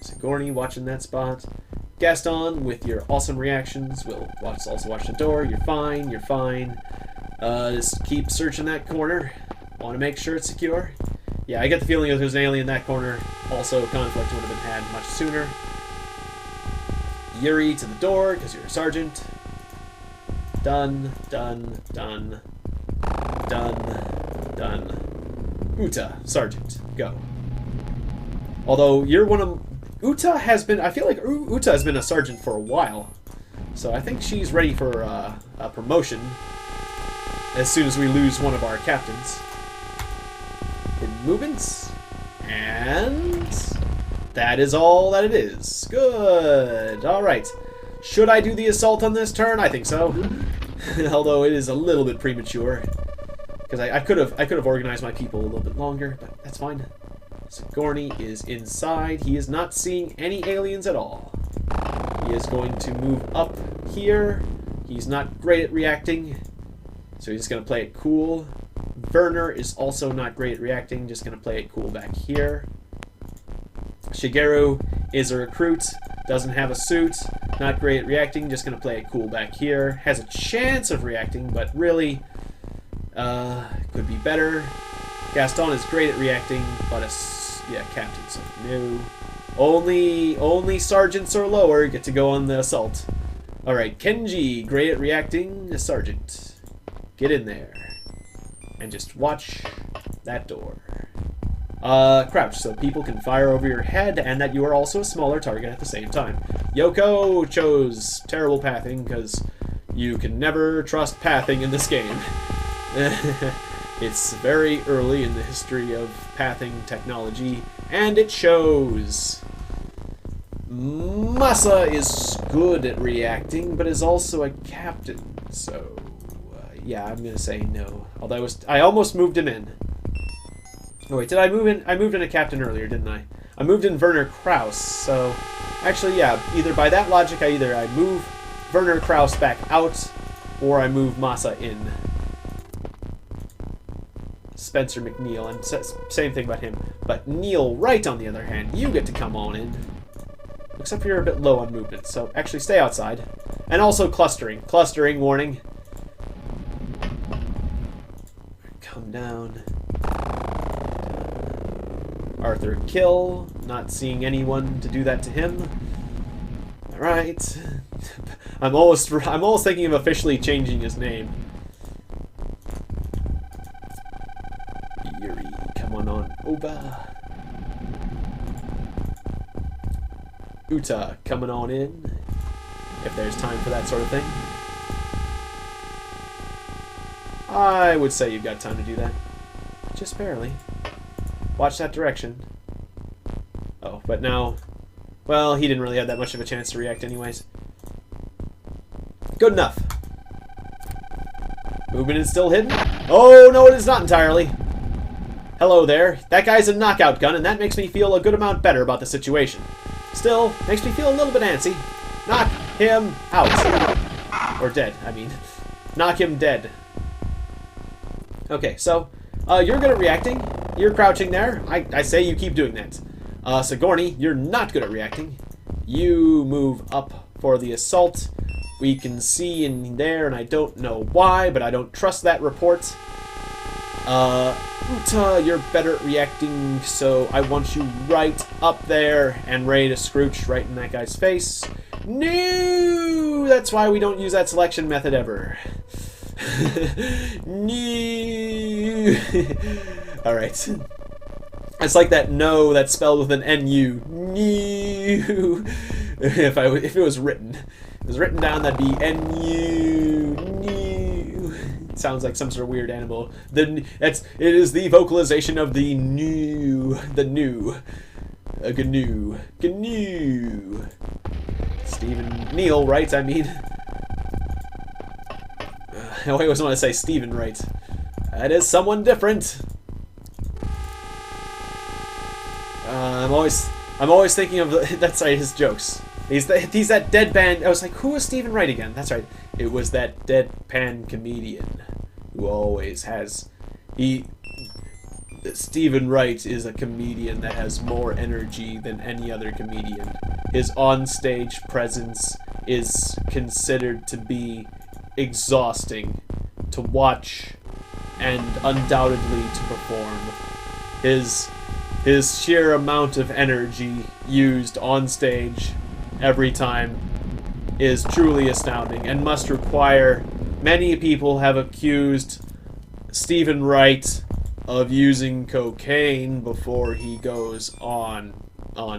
Sigourney watching that spot. Gaston with your awesome reactions will also watch the door. You're fine, you're fine. Just keep searching that corner. Want to make sure it's secure. Yeah, I get the feeling if there's an alien in that corner, also conflict would have been had much sooner. Yuri to the door, because you're a sergeant. Done, done, done, done, done. Uta, sergeant, go. Although you're one of... Uta has been... I feel like Uta has been a sergeant for a while. So I think she's ready for a promotion as soon as we lose one of our captains. In movements. And... that is all that it is. Good. Alright. Should I do the assault on this turn? I think so. Although it is a little bit premature. Because I could have organized my people a little bit longer, but that's fine. Sigourney is inside. He is not seeing any aliens at all. He is going to move up here. He's not great at reacting, so he's just going to play it cool. Werner is also not great at reacting, just going to play it cool back here. Shigeru is a recruit, doesn't have a suit, not great at reacting, just going to play it cool back here. Has a chance of reacting, but really could be better. Gaston is great at reacting, but captain, so no. Only sergeants or lower get to go on the assault. Alright, Kenji, great at reacting, a sergeant. Get in there. And just watch that door. Crouch, so people can fire over your head, and that you are also a smaller target at the same time. Yoko chose terrible pathing, because you can never trust pathing in this game. It's very early in the history of pathing technology, and it shows. Masa is good at reacting, but is also a captain, so yeah, I'm gonna say no. Although I almost moved him in. Oh wait, did I move in? I moved in a captain earlier, didn't I? I moved in Werner Kraus, so actually, yeah, either by that logic, I move Werner Kraus back out, or I move Masa in. Spencer McNeil, and same thing about him. But Neil Wright, on the other hand, you get to come on in. Except for you're a bit low on movement, so actually stay outside. And also clustering. Clustering, warning. Come down. Arthur kill. Not seeing anyone to do that to him. Alright. I'm almost thinking of officially changing his name. Yuri, come on over. Uta, coming on in. If there's time for that sort of thing. I would say you've got time to do that. Just barely. Watch that direction. Oh, but now Well, he didn't really have that much of a chance to react anyways. Good enough. Movement is still hidden. Oh, no, it is not entirely. Hello there. That guy's a knockout gun, and that makes me feel a good amount better about the situation. Still, makes me feel a little bit antsy. Knock him out. Or dead, I mean. Knock him dead. Okay, so, you're good at reacting. You're crouching there. I say you keep doing that. Sigourney, you're not good at reacting. You move up for the assault. We can see in there, and I don't know why, but I don't trust that report. Uta, you're better at reacting, so I want you right up there and ready to scrooch right in that guy's face. No! That's why we don't use that selection method ever. No! Alright. It's like that no that's spelled with an N-U. No! If it was written. If it was written down, that'd be N-U. No! It sounds like some sort of weird animal. It is the vocalization of the new. The new. A GNU. GNU. Stephen Neal, right? I mean. I always want to say Stephen, right? That is someone different. I'm always thinking of that's right, his jokes. He's that deadpan. I was like, who was Stephen Wright again? That's right. It was that deadpan comedian who always has. Stephen Wright is a comedian that has more energy than any other comedian. His on-stage presence is considered to be exhausting to watch and undoubtedly to perform. His sheer amount of energy used on stage every time is truly astounding and must require. Many people have accused Stephen Wright of using cocaine before he goes on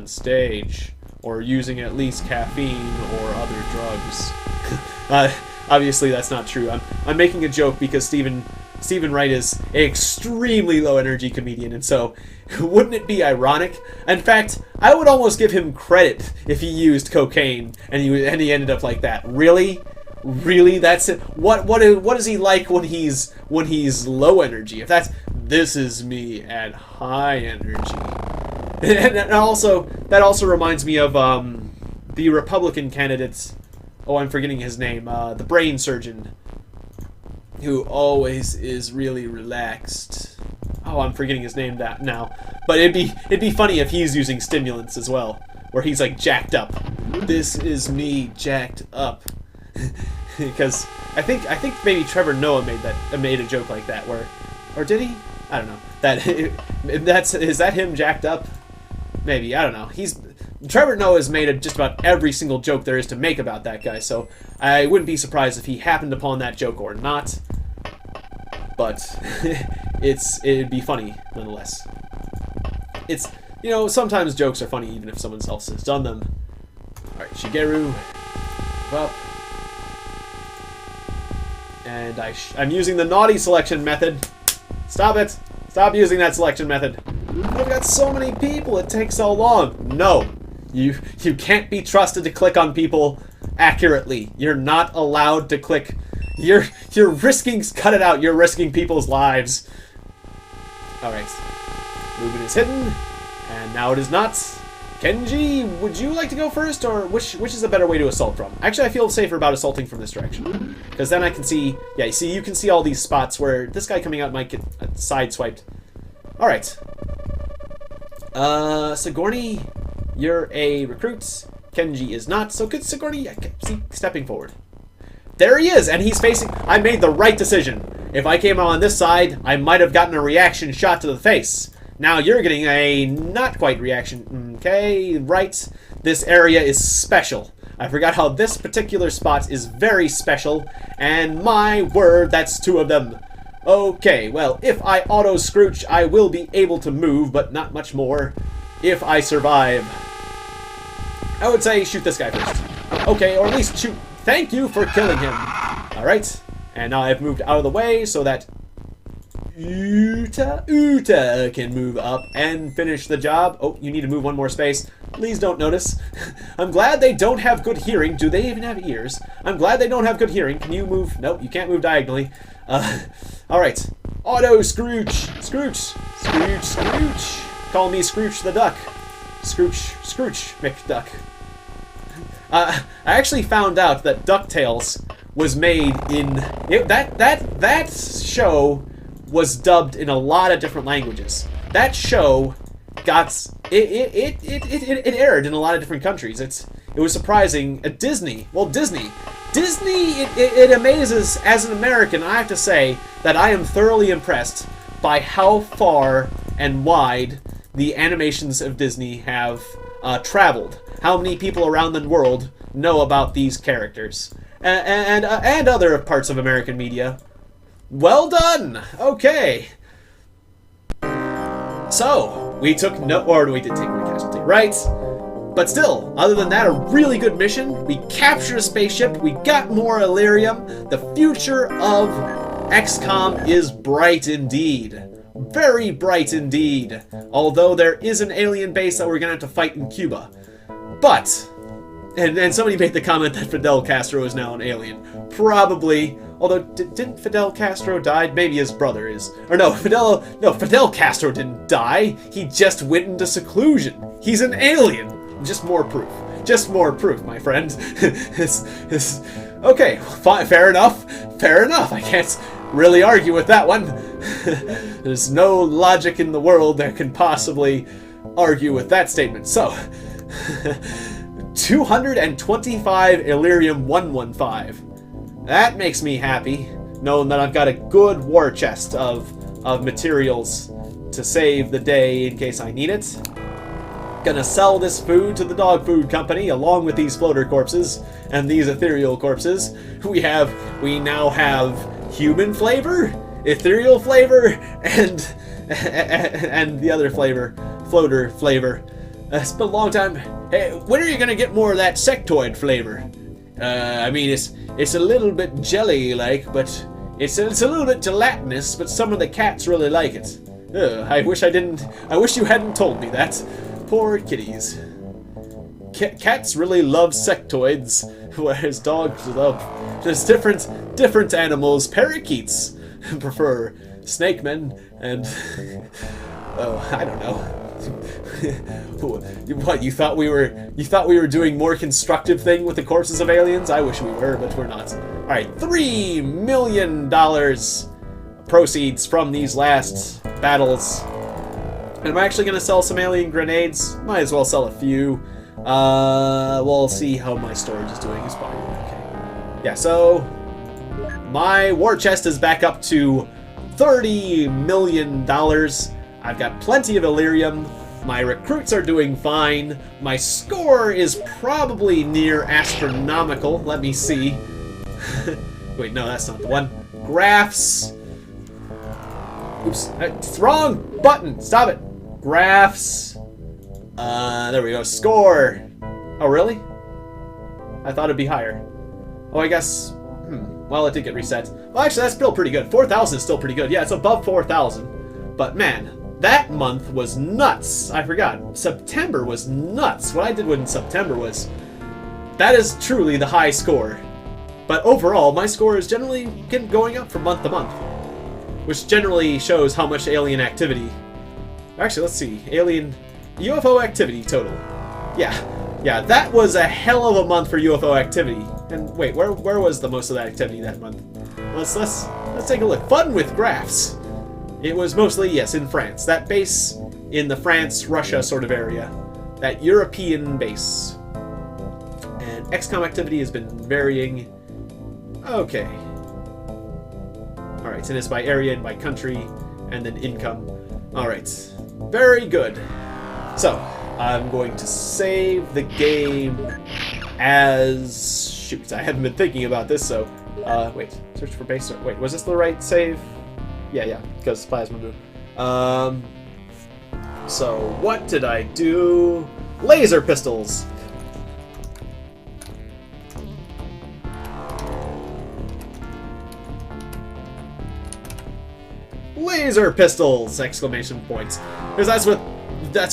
stage, or using at least caffeine or other drugs. Obviously, that's not true. I'm making a joke because Stephen Wright is an extremely low energy comedian, and so wouldn't it be ironic? In fact, I would almost give him credit if he used cocaine and he ended up like that. Really? That's it. What is he like when he's low energy? If this is me at high energy. And also that also reminds me of the Republican candidate. Oh, I'm forgetting his name. The brain surgeon, who always is really relaxed. Oh, I'm forgetting his name now. But it'd be funny if he's using stimulants as well, where he's like jacked up. This is me jacked up. Because I think maybe Trevor Noah made a joke like that, or did he? I don't know. Is that him jacked up? Maybe, I don't know. Trevor Noah has made just about every single joke there is to make about that guy, so I wouldn't be surprised if he happened upon that joke or not. But it'd be funny nonetheless. It's, sometimes jokes are funny even if someone else has done them. All right, Shigeru, move up. And I'm using the naughty selection method. Stop it! Stop using that selection method. I've got so many people, it takes so long. No, you can't be trusted to click on people accurately. You're not allowed to click. You're risking, cut it out, you're risking people's lives. Alright. Movement is hidden, and now it is not. Kenji, would you like to go first, or which is a better way to assault from? Actually, I feel safer about assaulting from this direction. Because then I can see, yeah, you can see all these spots where this guy coming out might get sideswiped. Alright. Sigourney, you're a recruit. Kenji is not, so good Sigourney, see, stepping forward. There he is, and he's facing, I made the right decision. If I came on this side, I might have gotten a reaction shot to the face. Now you're getting a not quite reaction. Okay, right. This area is special. I forgot how this particular spot is very special, and my word, that's two of them. Okay, well, if I auto-scrooch, I will be able to move, but not much more. If I survive. I would say shoot this guy first. Okay, or at least shoot. Thank you for killing him. Alright, and now I've moved out of the way so that Uta can move up and finish the job. Oh, you need to move one more space. Please don't notice. I'm glad they don't have good hearing. Do they even have ears? I'm glad they don't have good hearing. Can you move? Nope, you can't move diagonally. Alright. Auto Scrooge. Scrooge. Call me Scrooge the Duck. Scrooge McDuck. I actually found out that DuckTales was made in... That show was dubbed in a lot of different languages. That show got... It aired in a lot of different countries. It was surprising. Disney. Well, Disney, it amazes, as an American, I have to say, that I am thoroughly impressed by how far and wide the animations of Disney have traveled. How many people around the world know about these characters. And other parts of American media. Well done! Okay. So, we took no... Or we did take one casualty, right? But still, other than that, a really good mission. We captured a spaceship. We got more Illyrium. The future of XCOM is bright indeed. Very bright indeed. Although there is an alien base that we're going to have to fight in Cuba. But... And somebody made the comment that Fidel Castro is now an alien. Probably. Although, didn't Fidel Castro die? Maybe his brother is. Or no, Fidel Castro didn't die. He just went into seclusion. He's an alien. Just more proof. Just more proof, my friend. Okay, fine, fair enough. Fair enough. I can't really argue with that one. There's no logic in the world that can possibly argue with that statement. So... 225 Illyrium 115. That makes me happy, knowing that I've got a good war chest of materials to save the day in case I need it. Gonna sell this food to the dog food company along with these floater corpses and these ethereal corpses. We now have human flavor, ethereal flavor, and the other flavor, floater flavor. It's been a long time. Hey, when are you gonna get more of that sectoid flavor? I mean, it's a little bit jelly-like, but it's a little bit gelatinous. But some of the cats really like it. I wish you hadn't told me that. Poor kitties. Cats really love sectoids, whereas dogs love just different animals. Parakeets prefer snake men, and oh, I don't know. What, you thought we were doing more constructive thing with the corpses of aliens? I wish we were, but we're not. Alright, $3 million proceeds from these last battles. And I'm actually gonna sell some alien grenades. Might as well sell a few. We'll see how my storage is doing. It's probably okay. Yeah, so my war chest is back up to $30 million. I've got plenty of Illyrium. My recruits are doing fine. My score is probably near astronomical. Let me see. Wait, no, that's not the one. Graphs. Oops, it's wrong button. Stop it. Graphs. There we go. Score. Oh, really? I thought it'd be higher. Oh, I guess... Well, it did get reset. Well, actually, that's still pretty good. 4,000 is still pretty good. Yeah, it's above 4,000. But, man... That month was nuts. I forgot. September was nuts. What I did in September was... That is truly the high score. But overall, my score is generally going up from month to month. Which generally shows how much alien activity... Actually, let's see. Alien... UFO activity total. Yeah, that was a hell of a month for UFO activity. And wait, where was the most of that activity that month? Let's take a look. Fun with graphs. It was mostly, yes, in France. That base in the France-Russia sort of area. That European base. And XCOM activity has been varying. Okay. Alright, and it's by area and by country, and then income. Alright. Very good. So, I'm going to save the game as... Shoot, I haven't been thinking about this, so... wait. Search for base... Wait, was this the right save? Yeah, because plasma move. So, what did I do? Laser pistols! laser pistols! Exclamation points. Because that's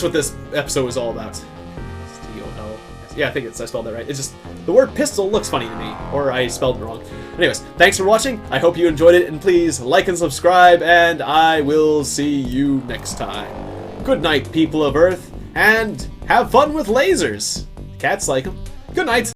what this episode is all about. T-O-L. Yeah, I think I spelled that right. It's just, the word pistol looks funny to me, or I spelled it wrong. Anyways, thanks for watching. I hope you enjoyed it, and please like and subscribe, and I will see you next time. Good night, people of Earth, and have fun with lasers. Cats like them. Good night.